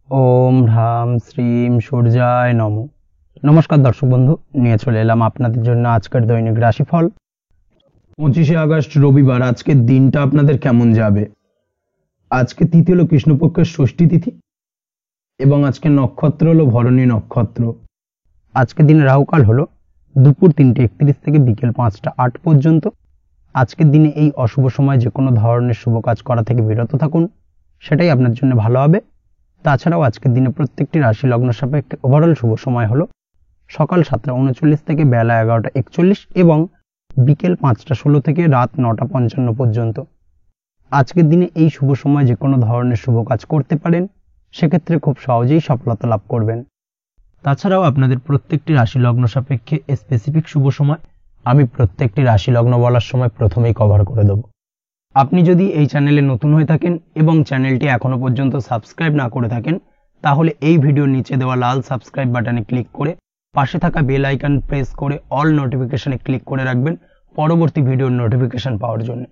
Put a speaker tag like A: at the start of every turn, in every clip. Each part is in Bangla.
A: ওম হ্রাম শ্রীম সূর্যায় নম। নমস্কার দর্শক বন্ধু, নিয়ে চলে এলাম আপনাদের জন্য আজকের দৈনিক রাশিফল 25শে আগস্ট রবিবার। আজকের দিনটা আপনাদের কেমন যাবে? আজকে তিথি হলো কৃষ্ণপক্ষের ষষ্ঠী তিথি এবং আজকে নক্ষত্র হলো ভরণী নক্ষত্র। আজকের দিনে রাহুকাল হলো দুপুর 3:31 থেকে বিকেল 5টা 8 পর্যন্ত। আজকের দিনে এই অশুভ সময় যে কোনো ধরনের শুভ কাজ করা থেকে বিরত থাকুন, সেটাই আপনার জন্য ভালো হবে। তাছাড়াও আজকের দিনে প্রত্যেকটি রাশি লগ্ন সাপেক্ষে ওভারঅল শুভ সময় হলো সকাল 7টা 39 থেকে বেলা 11টা 41 এবং বিকেল 5টা 16 থেকে রাত 9টা 55 পর্যন্ত। আজকের দিনে এই শুভ সময় যে কোনো ধরনের শুভ কাজ করতে পারেন, সেক্ষেত্রে খুব সহজেই সফলতা লাভ করবেন। তাছাড়াও আপনাদের প্রত্যেকটি রাশি লগ্ন সাপেক্ষে স্পেসিফিক শুভ সময় আমি প্রত্যেকটি রাশি লগ্ন বলার সময় প্রথমেই কভার করে দেব। আপনি যদি এই চ্যানেলে নতুন হয়ে থাকেন এবং চ্যানেলটি এখনো পর্যন্ত সাবস্ক্রাইব না করে থাকেন, তাহলে এই ভিডিওর নিচে দেওয়া লাল সাবস্ক্রাইব বাটনে ক্লিক করে পাশে থাকা বেল আইকন প্রেস করে অল নোটিফিকেশনে ক্লিক করে রাখবেন পরবর্তী ভিডিওর নোটিফিকেশন পাওয়ার জন্য।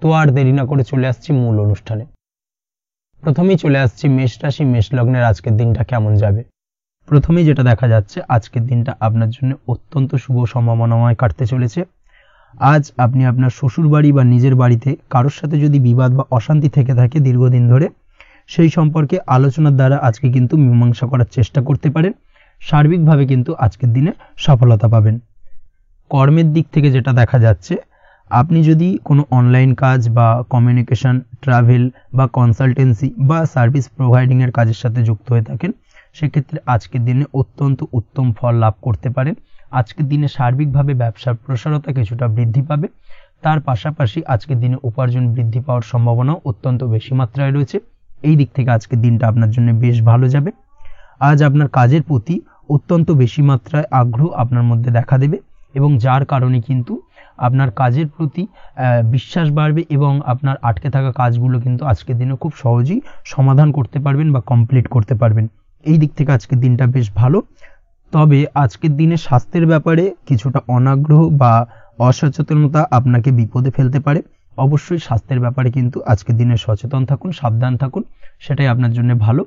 A: তো আর দেরি না করে চলে আসছি মূল অনুষ্ঠানে। প্রথমেই চলে আসছি মেষ রাশি মেষ লগ্নের আজকের দিনটা কেমন যাবে। প্রথমেই যেটা দেখা যাচ্ছে, আজকের দিনটা আপনার জন্য অত্যন্ত শুভ সম্ভাবনাময় কাটতে চলেছে। আজ আপনি আপনার শ্বশুর বাড়ি বা নিজের বাড়িতে কারোর সাথে যদি বিবাদ বা অশান্তি থেকে থাকে দীর্ঘদিন ধরে, সেই সম্পর্কে আলোচনার দ্বারা আজকে কিন্তু মীমাংসা করার চেষ্টা করতে পারেন। সার্বিকভাবে কিন্তু আজকের দিনে সফলতা পাবেন। কর্মের দিক থেকে যেটা দেখা যাচ্ছে, আপনি যদি কোনো অনলাইন কাজ বা কমিউনিকেশন, ট্রাভেল বা কনসালটেন্সি বা সার্ভিস প্রোভাইডিংয়ের কাজের সাথে যুক্ত হয়ে থাকেন, সেক্ষেত্রে আজকের দিনে অত্যন্ত উত্তম ফল লাভ করতে পারেন। আজকের দিনে সার্বিকভাবে ব্যবসার প্রসারতা কিছুটা বৃদ্ধি পাবে। তার পাশাপাশি আজকের দিনে উপার্জন বৃদ্ধি পাওয়ার সম্ভাবনাও অত্যন্ত বেশি মাত্রায় রয়েছে। এই দিক থেকে আজকের দিনটা আপনার জন্য বেশ ভালো যাবে। আজ আপনার কাজের প্রতি অত্যন্ত বেশি মাত্রায় আগ্রহ আপনার মধ্যে দেখা দেবে এবং যার কারণে কিন্তু আপনার কাজের প্রতি বিশ্বাস বাড়বে এবং আপনার আটকে থাকা কাজগুলো কিন্তু আজকের দিনে খুব সহজেই সমাধান করতে পারবেন বা কমপ্লিট করতে পারবেন। এই দিক থেকে আজকের দিনটা বেশ ভালো। তবে আজকের দিনে স্বাস্থ্যের ব্যাপারে কিছুটা অনাগ্রহ বা অসচেতনতা আপনাকে বিপদে ফেলতে পারে। অবশ্যই স্বাস্থ্যের ব্যাপারে কিন্তু আজকের দিনে সচেতন থাকুন, সাবধান থাকুন, সেটাই আপনার জন্য ভালো।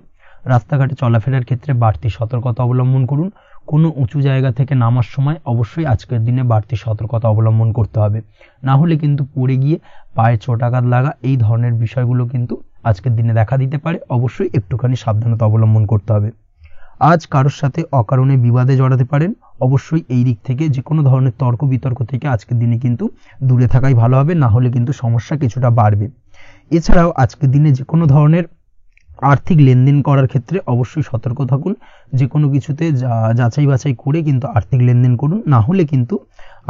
A: রাস্তাঘাটে চলাফেরার ক্ষেত্রে বাড়তি সতর্কতা অবলম্বন করুন। কোনো উঁচু জায়গা থেকে নামার সময় অবশ্যই আজকের দিনে বাড়তি সতর্কতা অবলম্বন করতে হবে, না হলে কিন্তু পড়ে গিয়ে পায়ে চোটাঘাত লাগা এই ধরনের বিষয়গুলো কিন্তু আজকের দিনে দেখা দিতে পারে। অবশ্যই একটুখানি সাবধানতা অবলম্বন করতে হবে। আজ কারোর সাথে অকারণে বিবাদে জড়াতে পারেন। অবশ্যই এই দিক থেকে যে কোনো ধরনের তর্ক বিতর্ক থেকে আজকের দিনে কিন্তু দূরে থাকাই ভালো হবে, না হলে কিন্তু সমস্যা কিছুটা বাড়বে। এছাড়াও আজকের দিনে যে কোনো ধরনের আর্থিক লেনদেন করার ক্ষেত্রে অবশ্যই সতর্ক থাকুন। যে কোনো কিছুতে যাচাই বাছাই করে কিন্তু আর্থিক লেনদেন করুন, না হলে কিন্তু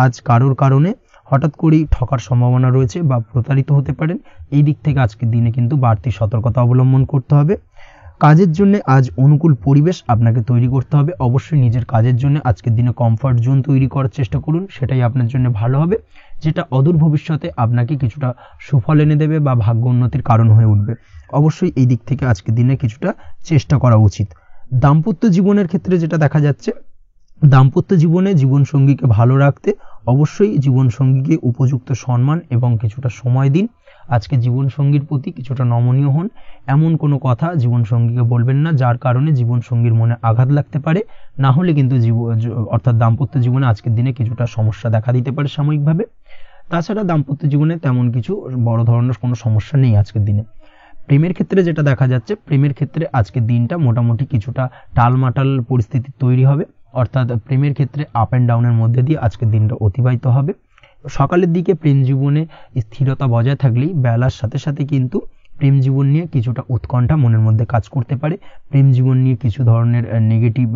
A: আজ কারোর কারণে হঠাৎ করেই ঠকার সম্ভাবনা রয়েছে বা প্রতারিত হতে পারেন। এই দিক থেকে আজকের দিনে কিন্তু বাড়তি সতর্কতা অবলম্বন করতে হবে। কাজের জন্য আজ অনুকূল পরিবেশ আপনাকে তৈরি করতে হবে। অবশ্যই নিজের কাজের জন্য আজকের দিনে কমফর্ট জোন তৈরি করার চেষ্টা করুন, সেটাই আপনার জন্য ভালো হবে, যেটা অদূর ভবিষ্যতে আপনাকে কিছুটা সুফল এনে দেবে বা ভাগ্য উন্নতির কারণ হয়ে উঠবে। অবশ্যই এই দিক থেকে আজকের দিনে কিছুটা চেষ্টা করা উচিত। দাম্পত্য জীবনের ক্ষেত্রে যেটা দেখা যাচ্ছে, দাম্পত্য জীবনে জীবনসঙ্গীকে ভালো রাখতে অবশ্যই জীবনসঙ্গীকে উপযুক্ত সম্মান এবং কিছুটা সময় দিন। আজকে জীবনসঙ্গীর প্রতি কিছুটা নমনীয় হন। এমন কোনো কথা জীবনসঙ্গীকে বলবেন না যার কারণে জীবনসঙ্গীর মনে আঘাত লাগতে পারে, না হলে কিন্তু অর্থাৎ দাম্পত্য জীবনে আজকের দিনে কিছুটা সমস্যা দেখা দিতে পারে সাময়িকভাবে। তাছাড়া দাম্পত্য জীবনে তেমন কিছু বড় ধরনের কোনো সমস্যা নেই আজকের দিনে। প্রেমের ক্ষেত্রে যেটা দেখা যাচ্ছে, প্রেমের ক্ষেত্রে আজকের দিনটা মোটামুটি কিছুটা টালমাটাল পরিস্থিতি তৈরি হবে, অর্থাৎ প্রেমের ক্ষেত্রে আপ অ্যান্ড ডাউনের মধ্যে দিয়ে আজকের দিনটা অতিবাহিত হবে। সকালের দিকে প্রেম জীবনে স্থিরতা বজায় থাকলেই বেলার সাথে সাথে কিন্তু প্রেম জীবন নিয়ে কিছুটা উৎকণ্ঠা মনের মধ্যে কাজ করতে পারে। প্রেম জীবন নিয়ে কিছু ধরনের নেগেটিভ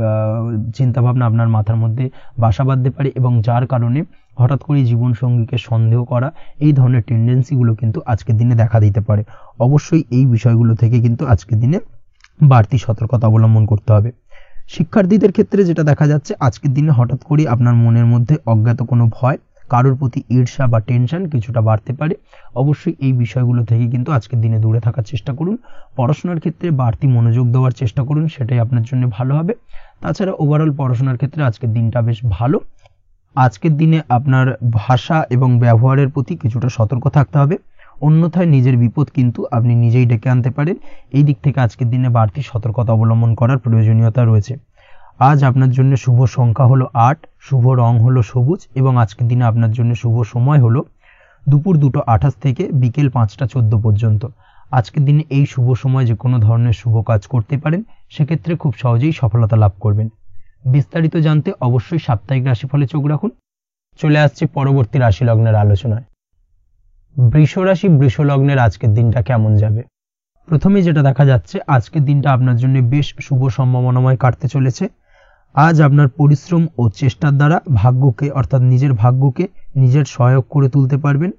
A: চিন্তাভাবনা আপনার মাথার মধ্যে বাসা বাঁধতে পারে এবং যার কারণে হঠাৎ করে জীবনসঙ্গীকে সন্দেহ করা এই ধরনের টেন্ডেন্সিগুলো কিন্তু আজকের দিনে দেখা দিতে পারে। অবশ্যই এই বিষয়গুলো থেকে কিন্তু আজকের দিনে বাড়তি সতর্কতা অবলম্বন করতে হবে। শিক্ষার্থীদের ক্ষেত্রে যেটা দেখা যাচ্ছে, আজকের দিনে হঠাৎ করে আপনার মনের মধ্যে অজ্ঞাত কোনো ভয়, কারোর প্রতি ঈর্ষা বা টেনশন কিছুটা বাড়তে পারে। অবশ্যই এই বিষয়গুলো থেকে কিন্তু আজকের দিনে দূরে থাকার চেষ্টা করুন। পড়াশোনার ক্ষেত্রে বাড়তি মনোযোগ দেওয়ার চেষ্টা করুন, সেটাই আপনার জন্য ভালো হবে। তাছাড়া ওভারঅল পড়াশোনার ক্ষেত্রে আজকের দিনটা বেশ ভালো। আজকের দিনে আপনার ভাষা এবং ব্যবহারের প্রতি কিছুটা সতর্ক থাকতে হবে। অন্যথায় নিজের বিপদ কিন্তু আপনি নিজেই ডেকে আনতে পারেন। এই দিক থেকে আজকের দিনে বাড়তি সতর্কতা অবলম্বন করার প্রয়োজনীয়তা রয়েছে। আজ আপনার জন্য শুভ সংখ্যা হলো 8, শুভ রং হলো সবুজ এবং আজকের দিনে আপনার জন্য শুভ সময় হলো দুপুর 2:28 থেকে বিকেল 5:14 পর্যন্ত। আজকের দিনে এই শুভ সময় যে কোনো ধরনের শুভ কাজ করতে পারেন, সেক্ষেত্রে খুব সহজেই সফলতা লাভ করবেন। বিস্তারিত জানতে অবশ্যই সাপ্তাহিক রাশিফলে চোখ রাখুন। চলে আসছে পরবর্তী রাশি লগ্নের আলোচনায়। বৃষ রাশি, বৃষ লগ্নের আজকের দিনটা কেমন যাবে? প্রথমে যেটা দেখা যাচ্ছে, আজকের দিনটা আপনার জন্য বেশ শুভ সম্ভাবনাময় কাটতে চলেছে। আজ আপনার পরিশ্রম ও চেষ্টার দ্বারা ভাগ্যকে অর্থাৎ নিজের ভাগ্যকে নিজের সহায়ক করে তুলতে পারবেন।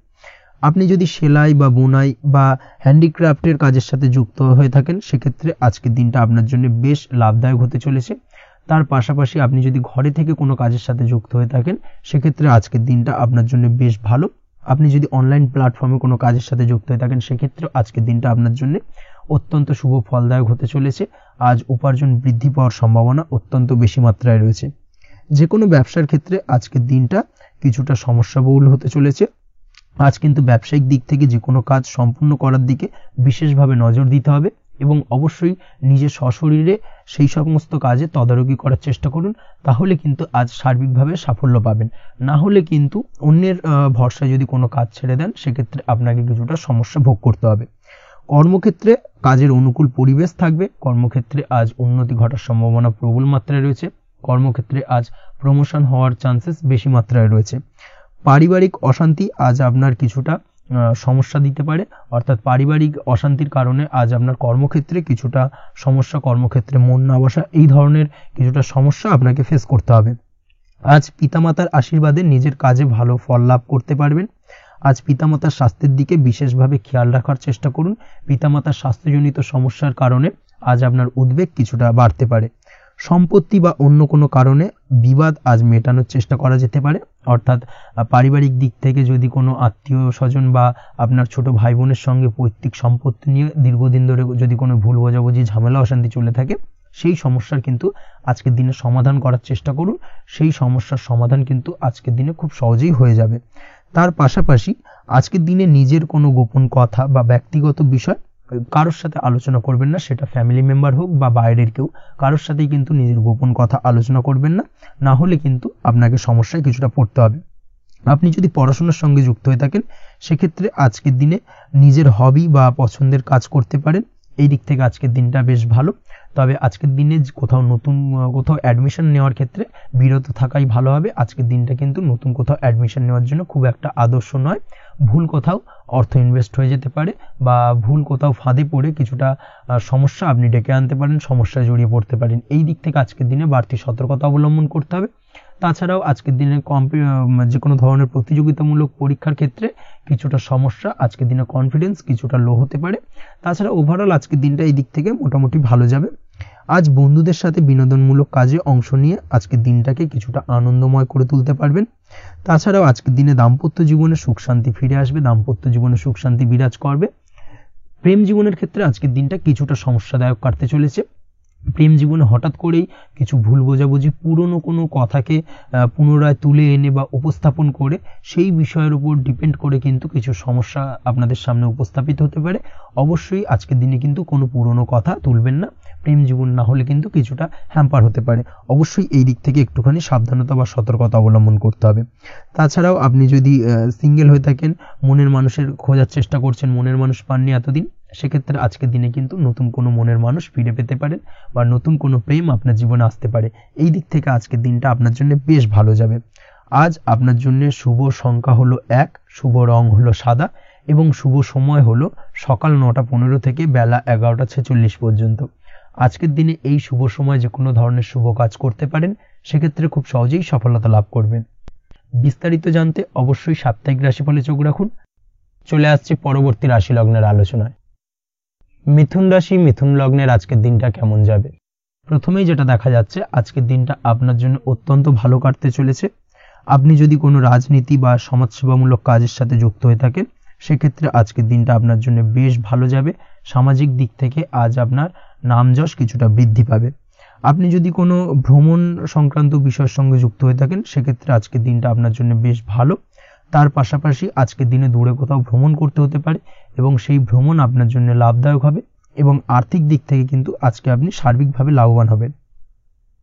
A: আপনি যদি সেলাই বা বোনাই বা হ্যান্ডিক্রাফটের কাজের সাথে যুক্ত হয়ে থাকেন, সেক্ষেত্রে আজকের দিনটা আপনার জন্য বেশ লাভদায়ক হতে চলেছে। তার পাশাপাশি আপনি যদি ঘরে থেকে কোনো কাজের সাথে যুক্ত হয়ে থাকেন, সেক্ষেত্রে আজকের দিনটা আপনার জন্য বেশ ভালো। আপনি যদি অনলাইন প্ল্যাটফর্মে কোনো কাজের সাথে যুক্ত হয়ে থাকেন, সেক্ষেত্রে আজকের দিনটা আপনার জন্য অত্যন্ত শুভ ফলদায়ক হতে চলেছে। আজ উপার্জন বৃদ্ধি পাওয়ার সম্ভাবনা অত্যন্ত বেশি মাত্রায় রয়েছে। যে কোনো ব্যবসার ক্ষেত্রে আজকের দিনটা কিছুটা সমস্যাবহুল হতে চলেছে। আজ কিন্তু ব্যবসায়িক দিক থেকে যে কোনো কাজ সম্পূর্ণ করার দিকে বিশেষভাবে নজর দিতে হবে এবং অবশ্যই নিজের সশরীরে সেই সমস্ত কাজে তদারকি করার চেষ্টা করুন। তাহলে কিন্তু আজ সার্বিকভাবে সাফল্য পাবেন। না হলে কিন্তু অন্যের ভরসায় যদি কোনো কাজ ছেড়ে দেন, সেক্ষেত্রে আপনাকে কিছুটা সমস্যা ভোগ করতে হবে। কর্মক্ষেত্রে কাজের অনুকূল পরিবেশ থাকবে। কর্মক্ষেত্রে আজ উন্নতি ঘটার সম্ভাবনা প্রবল মাত্রায় রয়েছে। কর্মক্ষেত্রে আজ প্রমোশন হওয়ার চান্সেস বেশি মাত্রায় রয়েছে। পারিবারিক অশান্তি আজ আপনার কিছুটা সমস্যা দিতে পারে, অর্থাৎ পারিবারিক অশান্তির কারণে আজ আপনার কর্মক্ষেত্রে কিছুটা সমস্যা, কর্মক্ষেত্রে মন না বসা, এই ধরনের কিছুটা সমস্যা আপনাকে ফেস করতে হবে। আজ পিতামাতার আশীর্বাদে নিজের কাজে ভালো ফল লাভ করতে পারবেন। আজ পিতামাতার স্বাস্থ্যের দিকে বিশেষভাবে খেয়াল রাখার চেষ্টা করুন। পিতামাতার স্বাস্থ্যজনিত সমস্যার কারণে আজ আপনার উদ্বেগ কিছুটা বাড়তে পারে। সম্পত্তি বা অন্য কোনো কারণে বিবাদ আজ মেটানোর চেষ্টা করা যেতে পারে, অর্থাৎ পারিবারিক দিক থেকে যদি কোনো আত্মীয় স্বজন বা আপনার ছোট ভাই বোনের সঙ্গে পৈতৃক সম্পত্তি নিয়ে দীর্ঘদিন ধরে যদি কোনো ভুল বোঝাবুঝি, ঝামেলা অশান্তি চলে থাকে, সেই সমস্যার কিন্তু আজকের দিনে সমাধান করার চেষ্টা করুন। সেই সমস্যার সমাধান কিন্তু আজকের দিনে খুব সহজেই হয়ে যাবে। তার পাশাপাশি আজকের দিনে নিজের কোনো গোপন কথা বা ব্যক্তিগত বিষয় কারোর সাথে আলোচনা করবেন না। সেটা ফ্যামিলি মেম্বার হোক বা বাইরের কেউ, কারোর সাথেই কিন্তু নিজের গোপন কথা আলোচনা করবেন না। না হলে কিন্তু আপনাকে সমস্যায় কিছুটা পড়তে হবে। আপনি যদি পড়াশোনার সঙ্গে যুক্ত হয়ে থাকেন, সেক্ষেত্রে আজকের দিনে নিজের হবি বা পছন্দের কাজ করতে পারেন। এই দিক থেকে আজকের দিনটা বেশ ভালো। তবে আজকের দিনে কোথাও অ্যাডমিশন নেওয়ার ক্ষেত্রে বিরত থাকাই ভালো হবে। আজকের দিনটা কিন্তু নতুন কোথাও অ্যাডমিশন নেওয়ার জন্য খুব একটা আদর্শ নয়। ভুল কোথাও অর্থ ইনভেস্ট হয়ে যেতে পারে বা ভুল কোথাও ফাঁদে পড়ে কিছুটা সমস্যা আপনি ডেকে আনতে পারেন, সমস্যায় জড়িয়ে পড়তে পারেন। এই দিক থেকে আজকের দিনে বাড়তি সতর্কতা অবলম্বন করতে হবে। তাছাড়াও আজকের দিনে যে কোনো ধরনের প্রতিযোগিতামূলক পরীক্ষার ক্ষেত্রে কিছুটা সমস্যা, আজকের দিনে কনফিডেন্স কিছুটা লো হতে পারে। তাছাড়া ওভারঅল আজকের দিনটা এই দিক থেকে মোটামুটি ভালো যাবে। আজ বন্ধুদের সাথে বিনোদনমূলক কাজে অংশ নিয়ে আজকের দিনটাকে কিছুটা আনন্দময় করে তুলতে পারবেন। তাছাড়াও আজকের দিনে দাম্পত্য জীবনে সুখ শান্তি ফিরে আসবে, দাম্পত্য জীবনে সুখ শান্তি বিরাজ করবে। প্রেম জীবনের ক্ষেত্রে আজকের দিনটা কিছুটা সমস্যাদায়ক কাটতে চলেছে। প্রেম জীবনে হঠাৎ করেই কিছু ভুল বোঝাবুঝি, পুরনো কোনো কথাকে পুনরায় তুলে এনে বা উপস্থাপন করে সেই বিষয়ের উপর ডিপেন্ড করে কিন্তু কিছু সমস্যা আপনাদের সামনে উপস্থাপিত হতে পারে। অবশ্যই আজকের দিনে কিন্তু কোনো পুরনো কথা তুলবেন না। প্রেম জীবন না হলে কিন্তু কিছুটা হ্যাম্পার হতে পারে। অবশ্যই এই দিক থেকে একটুখানি সাবধানতা বা সতর্কতা অবলম্বন করতে হবে। তাছাড়াও আপনি যদি সিঙ্গেল হয়ে থাকেন, মনের মানুষের খোঁজার চেষ্টা করছেন, মনের মানুষ পাননি এতদিন, সেক্ষেত্রে আজকের দিনে কিন্তু নতুন কোনো মনের মানুষ ফিরে পেতে পারেন বা নতুন কোনো প্রেম আপনার জীবনে আসতে পারে। এই দিক থেকে আজকের দিনটা আপনার জন্য বেশ ভালো যাবে। আজ আপনার জন্য শুভ সংখ্যা হলো 1, শুভ রং হলো সাদা এবং শুভ সময় হলো সকাল 9:15 থেকে বেলা 11:46 পর্যন্ত। আজকের দিনে এই শুভ সময় যে কোনো ধরনের শুভ কাজ করতে পারেন, সেক্ষেত্রে খুব সহজেই সফলতা লাভ করবেন। বিস্তারিত জানতে অবশ্যই সাপ্তাহিক রাশিফলে চোখ রাখুন। চলে আসছে পরবর্তী রাশি লগ্নের আলোচনায়। মিথুন রাশি, মিথুন লগ্নের আজকের দিনটা কেমন যাবে? প্রথমেই যেটা দেখা যাচ্ছে, আজকের দিনটা আপনার জন্য অত্যন্ত ভালো কাটতে চলেছে। আপনি যদি কোনো রাজনীতি বা সমাজসেবামূলক কাজের সাথে যুক্ত হয়ে থাকেন, সেক্ষেত্রে আজকের দিনটা আপনার জন্য বেশ ভালো যাবে। সামাজিক দিক থেকে আজ আপনার নামযশ কিছুটা বৃদ্ধি পাবে। আপনি যদি কোনো ভ্রমণ সংক্রান্ত বিষয়ের সঙ্গে যুক্ত হয়ে থাকেন, সেক্ষেত্রে আজকের দিনটা আপনার জন্য বেশ ভালো। তার পাশাপাশি আজকের দিনে দূরে কোথাও ভ্রমণ করতে হতে পারে এবং সেই ভ্রমণ আপনার জন্য লাভদায়ক হবে এবং আর্থিক দিক থেকে কিন্তু আজকে আপনি সার্বিকভাবে লাভবান হবেন।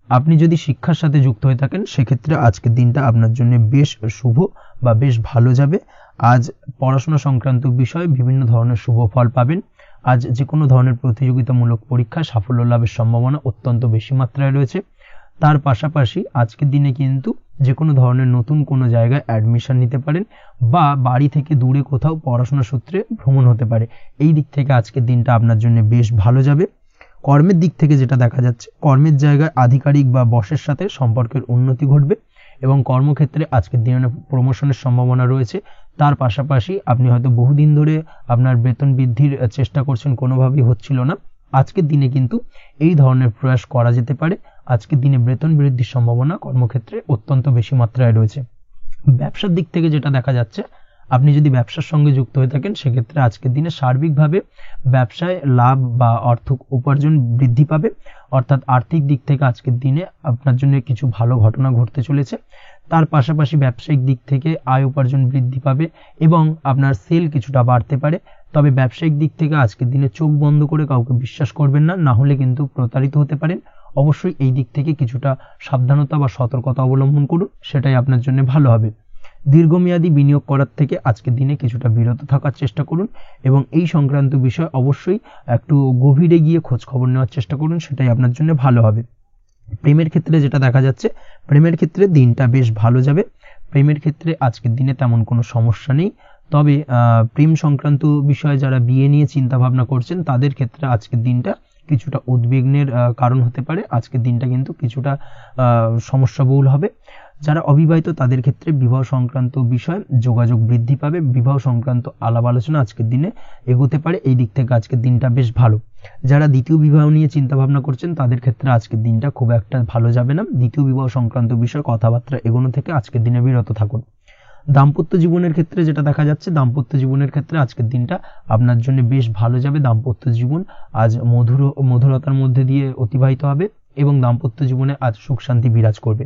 A: আপনি যদি শিক্ষার সাথে যুক্ত হয়ে থাকেন সেক্ষেত্রে আজকের দিনটা আপনার জন্য বেশ শুভ বা বেশ ভালো যাবে। আজ পড়াশোনা সংক্রান্ত বিষয়ে বিভিন্ন ধরনের শুভ ফল পাবেন। আজ যে কোনো ধরনের প্রতিযোগিতামূলক পরীক্ষায় সাফল্য লাভের সম্ভাবনা অত্যন্ত বেশি মাত্রায় রয়েছে। তার পাশাপাশি আজকের দিনে কিন্তু যে কোনো ধরনের নতুন কোনো জায়গায় অ্যাডমিশন নিতে পারেন বা বাড়ি থেকে দূরে কোথাও পড়াশোনা সূত্রে ভ্রমণ হতে পারে। এই দিক থেকে আজকের দিনটা আপনার জন্য বেশ ভালো যাবে। কর্মের দিক থেকে যেটা দেখা যাচ্ছে, কর্মের জায়গায় আধিকারিক বা বসের সাথে সম্পর্কের উন্নতি ঘটবে এবং কর্মক্ষেত্রে আজকের দিনে প্রমোশনের সম্ভাবনা রয়েছে। তার পাশাপাশি আপনি হয়তো বহুদিন ধরে আপনার বেতন বৃদ্ধির চেষ্টা করছেন, কোনোভাবেই হচ্ছিল না। আজকের দিনে কিন্তু এই ধরনের প্রয়াস করা যেতে পারে। আজকের দিনে বেতন বৃদ্ধির সম্ভাবনা কর্মক্ষেত্রে অত্যন্ত বেশি মাত্রায় রয়েছে। ব্যবসার দিক থেকে যেটা দেখা যাচ্ছে, আপনি যদি ব্যবসার সঙ্গে যুক্ত হয়ে থাকেন সেক্ষেত্রে আজকের দিনে সার্বিকভাবে ব্যবসায় লাভ বা অর্থ উপার্জন বৃদ্ধি পাবে, অর্থাৎ আর্থিক দিক থেকে আজকের দিনে আপনার জন্য কিছু ভালো ঘটনা ঘটতে চলেছে। তার পাশাপাশি ব্যবসায়িক দিক থেকে আয় উপার্জন বৃদ্ধি পাবে এবং আপনার সেল কিছুটা বাড়তে পারে। তবে ব্যবসায়িক দিক থেকে আজকের দিনে চোখ বন্ধ করে কাউকে বিশ্বাস করবেন না, না হলে কিন্তু প্রতারিত হতে পারেন। অবশ্যই এই দিক থেকে কিছুটা সাবধানতা বা সতর্কতা অবলম্বন করুন, সেটাই আপনার জন্য ভালো হবে। দীর্ঘমেয়াদী বিনিয়োগ করার থেকে আজকের দিনে কিছুটা বিরত থাকার চেষ্টা করুন এবং এই সংক্রান্ত বিষয় অবশ্যই একটু গভীরে গিয়ে খোঁজ খবর নেওয়ার চেষ্টা করুন, সেটাই আপনার জন্য ভালো হবে। প্রেমের ক্ষেত্রে যেটা দেখা যাচ্ছে, প্রেমের ক্ষেত্রে দিনটা বেশ ভালো যাবে। প্রেমের ক্ষেত্রে আজকের দিনে তেমন কোনো সমস্যা নেই। তবে প্রেম সংক্রান্ত বিষয়ে যারা বিয়ে নিয়ে চিন্তা ভাবনা করছেন তাদের ক্ষেত্রে আজকের দিনটা কিছুটা উদ্বিগ্নের কারণ হতে পারে। আজকের দিনটা কিন্তু কিছুটা সমস্যাবহুল হবে। যারা অবিবাহিত তাদের ক্ষেত্রে বিবাহ সংক্রান্ত বিষয়ে যোগাযোগ বৃদ্ধি পাবে, বিবাহ সংক্রান্ত আলাপ আলোচনা আজকের দিনে এগোতে পারে। এই দিক থেকে আজকের দিনটা বেশ ভালো। যারা দ্বিতীয় বিবাহ নিয়ে চিন্তা ভাবনা করছেন তাদের ক্ষেত্রে আজকের দিনটা খুব একটা ভালো যাবে না। দ্বিতীয় বিবাহ সংক্রান্ত বিষয়ে কথাবার্তা এগোনো থেকে আজকের দিনে বিরত থাকুন। দাম্পত্য জীবনের ক্ষেত্রে যেটা দেখা যাচ্ছে, দাম্পত্য জীবনের ক্ষেত্রে আজকের দিনটা আপনার জন্য বেশ ভালো যাবে। দাম্পত্য জীবন আজ মধুরতার মধ্যে দিয়ে অতিবাহিত হবে এবং দাম্পত্য জীবনে আজ সুখ শান্তি বিরাজ করবে।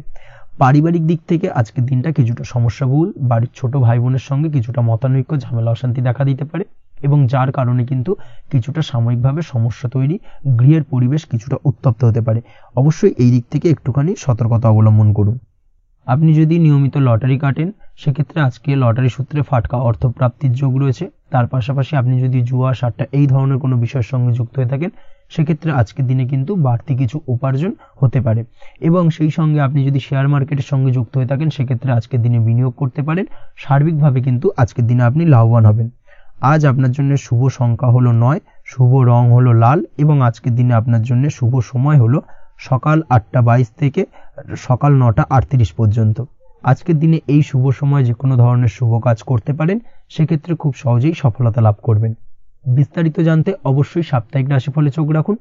A: পারিবারিক দিক থেকে আজকের দিনটা কিছুটা সমস্যাবহুল। বাড়ির ছোট ভাই বোনের সঙ্গে কিছুটা মতানৈক্য, ঝামেলা অশান্তি দেখা দিতে পারে এবং যার কারণে কিন্তু কিছুটা সাময়িকভাবে সমস্যা তৈরি, গৃহের পরিবেশ কিছুটা উত্তপ্ত হতে পারে। অবশ্যই এই দিক থেকে একটুখানি সতর্কতা অবলম্বন করুন। আপনি যদি নিয়মিত লটারি কাটেন সেক্ষেত্রে আজকে লটারি সূত্রে ফাটকা অর্থ প্রাপ্তির যোগ রয়েছে। তার পাশাপাশি আপনি যদি জুয়া সাট্টা এই ধরনের কোনো বিষয়ের সঙ্গে যুক্ত হয়ে থাকেন সেক্ষেত্রে আজকের দিনে কিন্তু বাড়তি কিছু উপার্জন হতে পারে এবং সেই সঙ্গে আপনি যদি শেয়ার মার্কেটের সঙ্গে যুক্ত হয়ে থাকেন সেক্ষেত্রে আজকের দিনে বিনিয়োগ করতে পারেন। সার্বিকভাবে কিন্তু আজকের দিনে আপনি লাভবান হবেন। আজ আপনার জন্য শুভ সংখ্যা হলো 9, শুভ রং হলো লাল এবং আজকের দিনে আপনার জন্য শুভ সময় হলো সকাল 8:22 থেকে সকাল 9:38 পর্যন্ত। আজকের দিনে এই শুভ সময় যে কোনো ধরনের শুভ কাজ করতে পারেন, সেক্ষেত্রে খুব সহজেই সফলতা লাভ করবেন। বিস্তারিত জানতে অবশ্যই সাপ্তাহিক রাশিফলে চোখ রাখুন।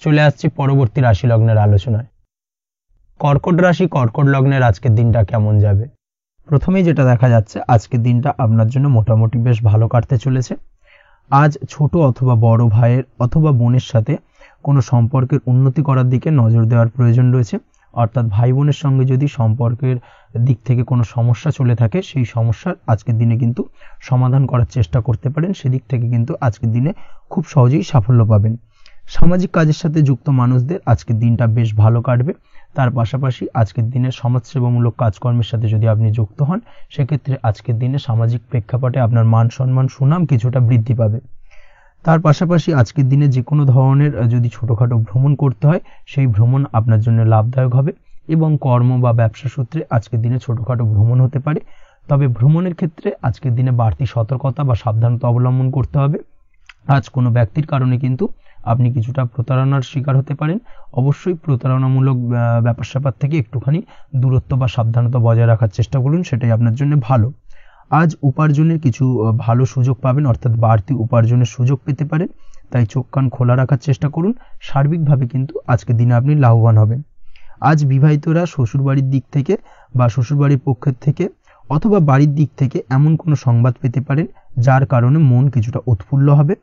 A: চলে আসছে পরবর্তী রাশি লগ্নের আলোচনায়। কর্কট রাশি, কর্কট লগ্নের আজকের দিনটা কেমন যাবে? প্রথমেই যেটা দেখা যাচ্ছে, আজকের দিনটা আপনার জন্য মোটামুটি বেশ ভালো কাটতে চলেছে। আজ ছোট অথবা বড় ভাইয়ের অথবা বোনের সাথে কোনো সম্পর্কের উন্নতি করার দিকে নজর দেওয়ার প্রয়োজন রয়েছে। অর্থাৎ ভাই বোনের সঙ্গে যদি সম্পর্কের দিক থেকে কোনো সমস্যা চলে থাকে সেই সমস্যার আজকের দিনে কিন্তু সমাধান করার চেষ্টা করতে পারেন। সেদিক থেকে কিন্তু আজকের দিনে খুব সহজেই সাফল্য পাবেন। সামাজিক কাজের সাথে যুক্ত মানুষদের আজকের দিনটা বেশ ভালো কাটবে। তার পাশাপাশি আজকের দিনে সমাজসেবামূলক কাজকর্মের সাথে যদি আপনি যুক্ত হন সেক্ষেত্রে আজকের দিনে সামাজিক প্রেক্ষাপটে আপনার মান সম্মান সুনাম কিছুটা বৃদ্ধি পাবে। তার পাশাপাশি আজকের দিনে যে কোনো ধরনের যদি ছোটোখাটো ভ্রমণ করতে হয় সেই ভ্রমণ আপনার জন্য লাভদায়ক হবে এবং কর্ম বা ব্যবসা সূত্রে আজকের দিনে ছোটোখাটো ভ্রমণ হতে পারে। তবে ভ্রমণের ক্ষেত্রে আজকের দিনে বাড়তি সতর্কতা বা সাবধানতা অবলম্বন করতে হবে। আজ কোনো ব্যক্তির কারণে কিন্তু আপনি কিছুটা প্রতারণার শিকার হতে পারেন। অবশ্যই প্রতারণামূলক ব্যাপার স্যাপার থেকে একটুখানি দূরত্ব বা সাবধানতা বজায় রাখার চেষ্টা করুন, সেটাই আপনার জন্য ভালো। আজ উপার্জনের কিছু ভালো সুযোগ পাবেন, অর্থাৎ বাড়তি উপার্জনের সুযোগ পেতে পারেন, তাই চোখ কান খোলা রাখার চেষ্টা করুন। সার্বিকভাবে কিন্তু আজকের দিনে আপনি লাভবান হবেন। আজ বিবাহিতরা শ্বশুরবাড়ির দিক থেকে বা শ্বশুরবাড়ির পক্ষের থেকে অথবা বাড়ির দিক থেকে এমন কোনো সংবাদ পেতে পারেন যার কারণে মন কিছুটা উৎফুল্ল হবে।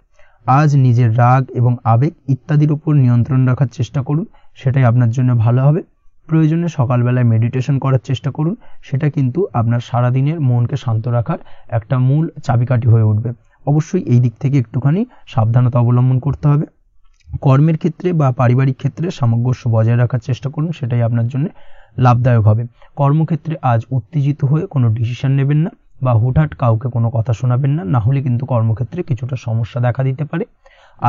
A: আজ নিজের রাগ এবং আবেগ ইত্যাদির উপর নিয়ন্ত্রণ রাখার চেষ্টা করুন, সেটাই আপনার জন্য ভালো হবে। প্রয়োজনে সকালবেলায় মেডিটেশন করার চেষ্টা করুন, সেটা কিন্তু আপনার সারাদিনের মনকে শান্ত রাখার একটা মূল চাবিকাঠি হয়ে উঠবে। অবশ্যই এই দিক থেকে একটুখানি সাবধানতা অবলম্বন করতে হবে। কর্মের ক্ষেত্রে বা পারিবারিক ক্ষেত্রে সামঞ্জস্য বজায় রাখার চেষ্টা করুন, সেটাই আপনার জন্য লাভদায়ক হবে। কর্মক্ষেত্রে আজ উত্তেজিত হয়ে কোনো ডিসিশন নেবেন না বা হুটহাট কাউকে কোনো কথা শোনাবেন না, না হলে কিন্তু কর্মক্ষেত্রে কিছুটা সমস্যা দেখা দিতে পারে।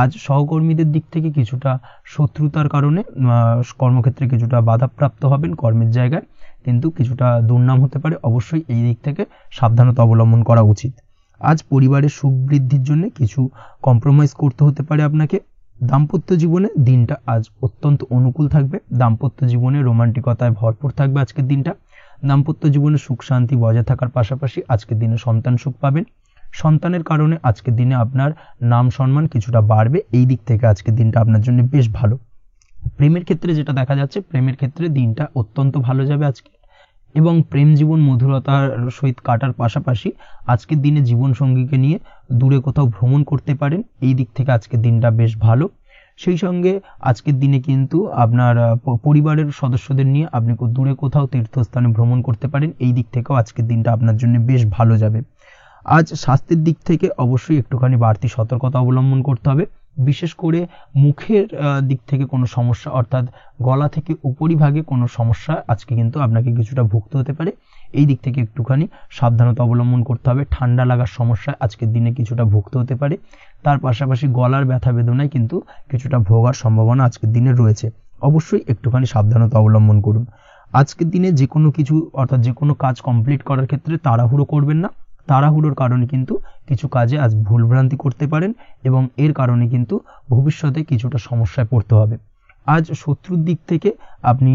A: আজ সহকর্মীদের দিক থেকে কিছুটা শত্রুতার কারণে কর্মক্ষেত্রে কিছুটা বাধাপ্রাপ্ত হবেন, কর্মের জায়গায় কিন্তু কিছুটা দুর্নাম হতে পারে। অবশ্যই এই দিক থেকে সাবধানতা অবলম্বন করা উচিত। আজ পরিবারের সুখ বৃদ্ধির জন্য কিছু কম্প্রোমাইজ করতে হতে পারে আপনাকে। দাম্পত্য জীবনে দিনটা আজ অত্যন্ত অনুকূল থাকবে। দাম্পত্য জীবনে রোমান্টিকতায় ভরপুর থাকবে আজকের দিনটা। দাম্পত্য জীবনে সুখ শান্তি বজায় থাকার পাশাপাশি আজকের দিনে সন্তান সুখ পাবেন। সন্তানের কারণে আজকের দিনে আপনার নাম সম্মান কিছুটা বাড়বে। এই দিক থেকে আজকের দিনটা আপনার জন্য বেশ ভালো। প্রেমের ক্ষেত্রে যেটা দেখা যাচ্ছে, প্রেমের ক্ষেত্রে দিনটা অত্যন্ত ভালো যাবে আজকে, এবং প্রেম জীবন মধুরতার সহিত কাটার পাশাপাশি আজকের দিনে জীবন সঙ্গীকে নিয়ে দূরে কোথাও ভ্রমণ করতে পারেন। এই দিক থেকে আজকের দিনটা বেশ ভালো। সেই সঙ্গে আজকের দিনে কিন্তু আপনার পরিবারের সদস্যদের নিয়ে আপনি দূরে কোথাও তীর্থস্থানে ভ্রমণ করতে পারেন। এই দিক থেকেও আজকের দিনটা আপনার জন্য বেশ ভালো যাবে। আজ স্বাস্থ্যের দিক থেকে অবশ্যই একটুখানি বাড়তি সতর্কতা অবলম্বন করতে হবে। বিশেষ করে মুখের দিক থেকে কোনো সমস্যা, অর্থাৎ গলা থেকে উপরিভাগে কোনো সমস্যা আজকে কিন্তু আপনাকে কিছুটা ভুগতে হতে পারে। এই দিক থেকে একটুখানি সাবধানতা অবলম্বন করতে হবে। ঠান্ডা লাগার সমস্যা আজকের দিনে কিছুটা ভুগতে হতে পারে। তার পাশাপাশি গলার ব্যথা বেদনায় কিন্তু কিছুটা ভোগার সম্ভাবনা আজকের দিনে রয়েছে। অবশ্যই একটুখানি সাবধানতা অবলম্বন করুন। আজকের দিনে যে কোনো কিছু, অর্থাৎ যে কোনো কাজ কমপ্লিট করার ক্ষেত্রে তাড়াহুড়ো করবেন না। তাড়াহুড়োর কারণে কিন্তু কিছু কাজে আজ ভুলভ্রান্তি করতে পারেন এবং এর কারণে কিন্তু ভবিষ্যতে কিছুটা সমস্যায় পড়তে হবে। আজ শত্রুর দিক থেকে আপনি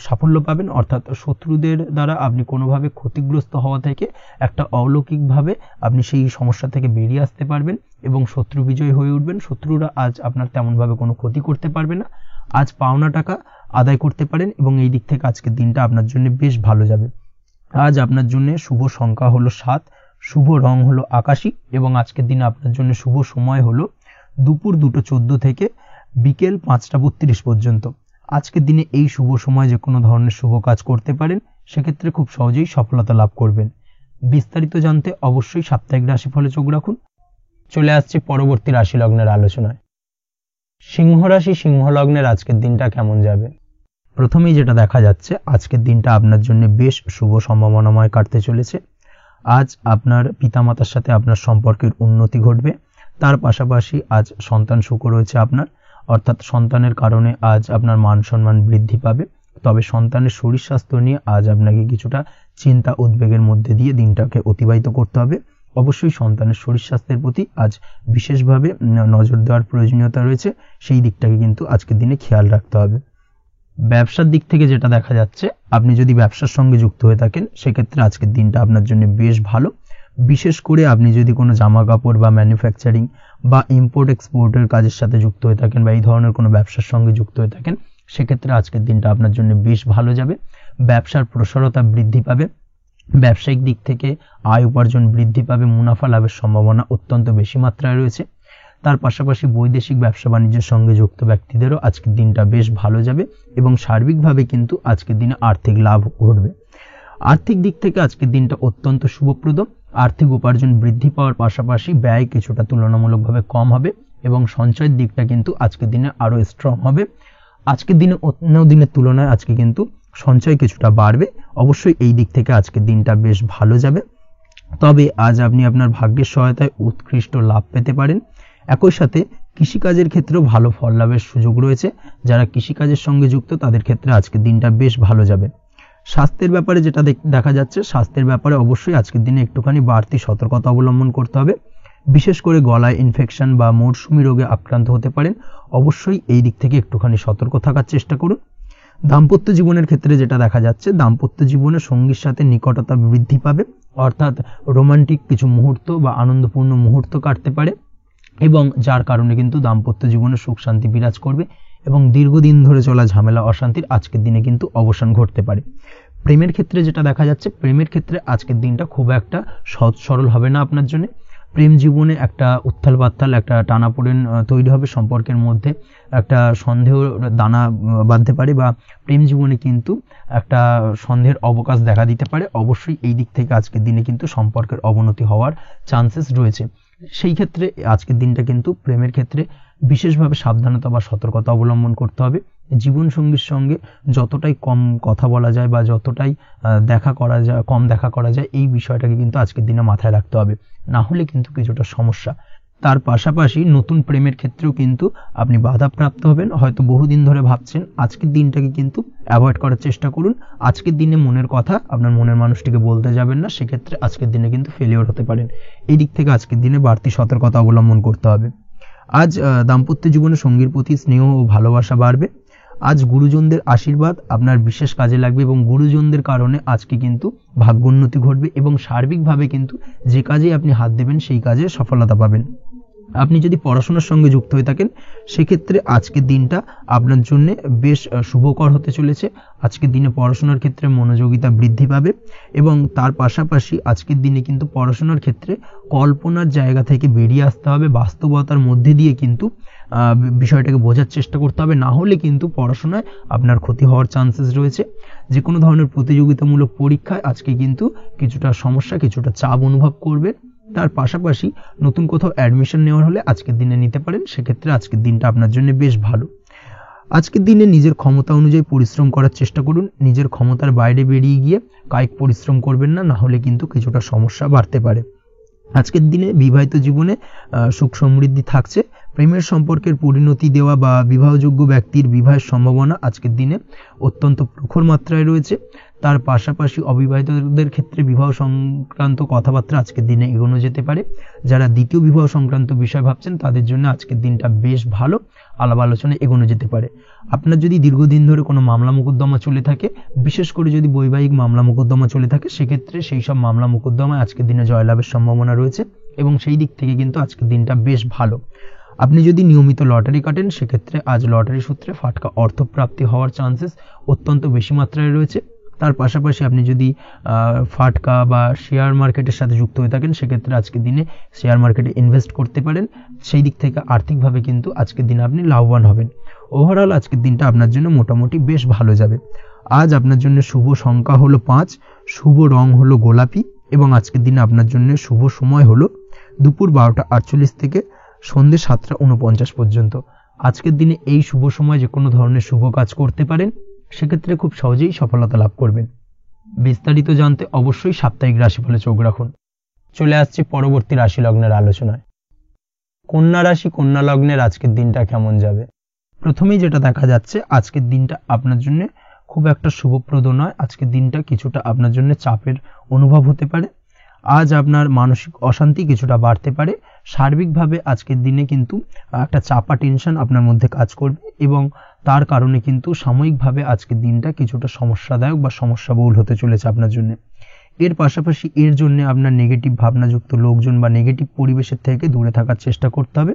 A: সাফল্য পাবেন, অর্থাৎ শত্রুদের দ্বারা আপনি কোনোভাবে ক্ষতিগ্রস্ত হওয়া থেকে একটা অলৌকিকভাবে আপনি সেই সমস্যা থেকে বেরিয়ে আসতে পারবেন এবং শত্রু বিজয় হয়ে উঠবেন। শত্রুরা আজ আপনার তেমনভাবে কোনো ক্ষতি করতে পারবে না। আজ পাওনা টাকা আদায় করতে পারেন এবং এই দিক থেকে আজকের দিনটা আপনার জন্য বেশ ভালো যাবে। আজ আপনার জন্য শুভ সংখ্যা হলো 7, শুভ রং হলো আকাশী এবং আজকের দিনে আপনার জন্য শুভ সময় হলো দুপুর 2:14 থেকে বিকেল 5:32 পর্যন্ত। আজকের দিনে এই শুভ সময় যে কোনো ধরনের শুভ কাজ করতে পারেন, সেক্ষেত্রে খুব সহজেই সফলতা লাভ করবেন। বিস্তারিত জানতে অবশ্যই সাপ্তাহিক রাশিফলে চোখ রাখুন। চলে আসছে পরবর্তী রাশি লগ্নের আলোচনায়। সিংহ রাশি, সিংহ লগ্নের আজকের দিনটা কেমন যাবে? প্রথমেই যেটা দেখা যাচ্ছে, আজকের দিনটা আপনার জন্য বেশ শুভ সম্ভাবনাময় কাটতে চলেছে। আজ আপনার পিতামাতার সাথে আপনার সম্পর্কের উন্নতি ঘটবে। তার পাশাপাশি আজ সন্তান সুখ রয়েছে আপনার, অর্থাৎ সন্তানের কারণে আজ আপনার মান সম্মান বৃদ্ধি পাবে। তবে সন্তানের শরীর স্বাস্থ্য নিয়ে আজ আপনাকে কিছুটা চিন্তা উদ্বেগের মধ্যে দিয়ে দিনটাকে অতিবাহিত করতে হবে। অবশ্যই সন্তানের শরীর স্বাস্থ্যের প্রতি আজ বিশেষভাবে নজর দেওয়ার প্রয়োজনীয়তা রয়েছে, সেই দিকটাকে কিন্তু আজকের দিনে খেয়াল রাখতে হবে। ব্যবসার দিক থেকে যেটা দেখা যাচ্ছে, আপনি যদি ব্যবসার সঙ্গে যুক্ত হয়ে থাকেন, সেক্ষেত্রে আজকের দিনটা আপনার জন্য বেশ ভালো। বিশেষ করে আপনি যদি কোনো জামা কাপড় বা ম্যানুফ্যাকচারিং বা ইম্পোর্ট এক্সপোর্টের কাজের সাথে যুক্ত হয়ে থাকেন বা এই ধরনের কোনো ব্যবসার সঙ্গে যুক্ত হয়ে থাকেন, সেক্ষেত্রে আজকের দিনটা আপনার জন্য বেশ ভালো যাবে। ব্যবসার প্রসারতা বৃদ্ধি পাবে, ব্যবসায়িক দিক থেকে আয় উপার্জন বৃদ্ধি পাবে, মুনাফা লাভের সম্ভাবনা অত্যন্ত বেশি মাত্রায় রয়েছে। তার পাশাপাশি বৈদেশিক ব্যবসা বাণিজ্যের সঙ্গে যুক্ত ব্যক্তিদেরও আজকের দিনটা বেশ ভালো যাবে এবং সার্বিকভাবে কিন্তু আজকের দিনে আর্থিক লাভ ঘটবে। আর্থিক দিক থেকে আজকের দিনটা অত্যন্ত শুভপ্রদ। আর্থিক উপার্জন বৃদ্ধি পাওয়ার পাশাপাশি ব্যয় কিছুটা তুলনামূলকভাবে কম হবে এবং সঞ্চয়ের দিকটা কিন্তু আজকের দিনে আরো স্ট্রং হবে। আজকের দিনে অন্য দিনের তুলনায় আজকে কিন্তু সঞ্চয় কিছুটা বাড়বে। অবশ্যই এই দিক থেকে আজকের দিনটা বেশ ভালো যাবে। তবে আজ আপনি আপনার ভাগ্যের সহায়তায় উৎকৃষ্ট লাভ পেতে পারেন। একই সাথে কৃষিকাজের ক্ষেত্রেও ভালো ফল লাভের সুযোগ রয়েছে। যারা কৃষিকাজের সঙ্গে যুক্ত তাদের ক্ষেত্রে আজকের দিনটা বেশ ভালো যাবে। স্বাস্থ্যের ব্যাপারে যেটা দেখা যাচ্ছে, স্বাস্থ্যের ব্যাপারে অবশ্যই আজকের দিনে একটুখানি বাড়তি সতর্কতা অবলম্বন করতে হবে। বিশেষ করে গলায় ইনফেকশন বা মৌসুমী রোগে আক্রান্ত হতে পারেন। অবশ্যই এই দিক থেকে একটুখানি সতর্ক থাকার চেষ্টা করুন। দাম্পত্য জীবনের ক্ষেত্রে যেটা দেখা যাচ্ছে, দাম্পত্য জীবনে সঙ্গীর সাথে নিকটতা বৃদ্ধি পাবে, অর্থাৎ রোমান্টিক কিছু মুহূর্ত বা আনন্দপূর্ণ মুহূর্ত কাটতে পারে এবং যার কারণে কিন্তু দাম্পত্য জীবনে সুখ শান্তি বিরাজ করবে এবং দীর্ঘদিন ধরে চলা ঝামেলা অশান্তির আজকের দিনে কিন্তু অবসান ঘটতে পারে। প্রেমের ক্ষেত্রে যেটা দেখা যাচ্ছে, প্রেমের ক্ষেত্রে আজকের দিনটা খুব একটা সহজ সরল হবে না আপনার জন্য। প্রেম জীবনে একটা উত্থাল পাত্তাল একটা টানাপোড়েন তৈরি হবে, সম্পর্কের মধ্যে একটা সন্দেহ দানা বাঁধতে পারে, বা প্রেম জীবনে কিন্তু একটা সন্দেহের অবকাশ দেখা দিতে পারে। অবশ্যই এই দিক থেকে আজকের দিনে কিন্তু সম্পর্কের অবনতি হওয়ার চান্সেস রয়েছে। সেই ক্ষেত্রে আজকের দিনটা কিন্তু প্রেমের ক্ষেত্রে বিশেষভাবে সাবধানতা বা সতর্কতা অবলম্বন করতে হবে। জীবন সঙ্গীর সঙ্গে যতটাই কম কথা বলা যায় বা যতটাই কম দেখা করা যায়, এই বিষয়টাকে কিন্তু আজকের দিনে মাথায় রাখতে হবে, না হলে কিন্তু কিছুটা সমস্যা। তার পাশাপাশি নতুন প্রেমের ক্ষেত্রেও কিন্তু আপনি বাধাপ্রাপ্ত হবেন। হয়তো বহুদিন ধরে ভাবছেন, আজকের দিনটাকে কিন্তু অ্যাভয়েড করার চেষ্টা করুন। আজকের দিনে মনের কথা আপনার মনের মানুষটিকে বলতে যাবেন না, সেক্ষেত্রে আজকের দিনে কিন্তু ফেলিওর হতে পারেন। এই দিক থেকে আজকের দিনে বাড়তি সতর্কতা অবলম্বন করতে হবে। আজ দাম্পত্য জীবনে সঙ্গীর প্রতি স্নেহ ও ভালোবাসা বাড়বে। আজ গুরুজনদের আশীর্বাদ আপনার বিশেষ কাজে লাগবে, এবং গুরুজনদের কারণে আজকে কিন্তু ভাগ্যোন্নতি ঘটবে, এবং সার্বিকভাবে কিন্তু যে কাজে আপনি হাত দেবেন সেই কাজে সফলতা পাবেন। আপনি যদি পড়াশোনার সঙ্গে যুক্ত হয়ে থাকেন, সেক্ষেত্রে আজকের দিনটা আপনার জন্য বেশ শুভকর হতে চলেছে। আজকের দিনে পড়াশোনার ক্ষেত্রে মনোযোগিতা বৃদ্ধি পাবে, এবং তার পাশাপাশি আজকের দিনে কিন্তু পড়াশোনার ক্ষেত্রে কল্পনার জায়গা থেকে বেরিয়ে আসতে হবে, বাস্তবতার মধ্যে দিয়ে কিন্তু বিষয়টাকে বোঝার চেষ্টা করতে হবে, না হলে কিন্তু পড়াশোনায় আপনার ক্ষতি হওয়ার চান্সেস রয়েছে। যে কোনো ধরনের প্রতিযোগিতামূলক পরীক্ষায় আজকে কিন্তু কিছুটা সমস্যা, কিছুটা চাপ অনুভব করবে। তার পাশাপাশি নতুন কোথাও অ্যাডমিশন নেওয়ার হলে আজকের দিনে নিতে পারেন, সেক্ষেত্রে আজকের দিনটা আপনার জন্য বেশ ভালো। আজকের দিনে নিজের ক্ষমতা অনুযায়ী পরিশ্রম করার চেষ্টা করুন। নিজের ক্ষমতার বাইরে বেরিয়ে গিয়ে কায়িক পরিশ্রম করবেন না, না হলে কিন্তু কিছুটা সমস্যা বাড়তে পারে। আজকের দিনে বিবাহিত জীবনে সুখ সমৃদ্ধি থাকছে। প্রেমের সম্পর্কের পরিণতি দেওয়া বা বিবাহযোগ্য ব্যক্তির বিবাহের সম্ভাবনা আজকের দিনে অত্যন্ত প্রখর মাত্রায় রয়েছে। তার পাশাপাশি অবিবাহিতদের ক্ষেত্রে বিবাহ সংক্রান্ত কথাবার্তা আজকের দিনে এগোনো যেতে পারে। যারা দ্বিতীয় বিবাহ সংক্রান্ত বিষয় ভাবছেন, তাদের জন্য আজকের দিনটা বেশ ভালো, আলাপ আলোচনায় এগোনো যেতে পারে। আপনার যদি দীর্ঘদিন ধরে কোনো মামলা মোকদ্দমা চলে থাকে, বিশেষ করে যদি বৈবাহিক মামলা মোকদ্দমা চলে থাকে, সেক্ষেত্রে সেই সব মামলা মোকদ্দমায় আজকের দিনে জয়লাভের সম্ভাবনা রয়েছে, এবং সেই দিক থেকে কিন্তু আজকের দিনটা বেশ ভালো। আপনি যদি নিয়মিত লটারি কাটেন, সেক্ষেত্রে আজ লটারি সূত্রে ফাটকা অর্থপ্রাপ্তি হওয়ার চান্সেস অত্যন্ত বেশি মাত্রায় রয়েছে। তার পাশাপাশি আপনি যদি ফাটকা বা শেয়ার মার্কেটের সাথে যুক্ত হয়ে থাকেন, সেক্ষেত্রে আজকের দিনে শেয়ার মার্কেটে ইনভেস্ট করতে পারেন। সেই দিক থেকে আর্থিকভাবে কিন্তু আজকের দিনে আপনি লাভবান হবেন। ওভারঅল আজকের দিনটা আপনার জন্য মোটামুটি বেশ ভালো যাবে। আজ আপনার জন্য শুভ সংখ্যা হলো 5, শুভ রং হলো গোলাপি, এবং আজকের দিনে আপনার জন্য শুভ সময় হলো দুপুর 12:48 থেকে সন্ধ্যে 7:49 পর্যন্ত। আজকের দিনে এই শুভ সময় যে কোনো ধরনের শুভ কাজ করতে পারেন, সেক্ষেত্রে খুব সহজেই সফলতা লাভ করবেন। বিস্তারিত জানতে অবশ্যই সাপ্তাহিক রাশিফলে চোখ রাখুন। চলে আসছি পরবর্তী রাশি লগ্নের আলোচনায়। কন্যা রাশি, কন্যা লগ্নের আজকের দিনটা কেমন যাবে? প্রথমেই যেটা দেখা যাচ্ছে, আজকের দিনটা আপনার জন্য খুব একটা শুভপ্রদ নয়। আজকের দিনটা কিছুটা আপনার জন্য চাপের অনুভব হতে পারে। আজ আপনার মানসিক অশান্তি কিছুটা বাড়তে পারে। সার্বিকভাবে আজকের দিনে কিন্তু একটা চাপা টেনশন আপনার মধ্যে কাজ করবে, এবং তার কারণে কিন্তু সাময়িকভাবে আজকের দিনটা কিছুটা সমস্যাদায়ক বা সমস্যাবহুল হতে চলেছে আপনার জন্য। এর পাশাপাশি এর জন্য আপনার নেগেটিভ ভাবনাযুক্ত লোকজন বা নেগেটিভ পরিবেশের থেকে দূরে থাকার চেষ্টা করতে হবে।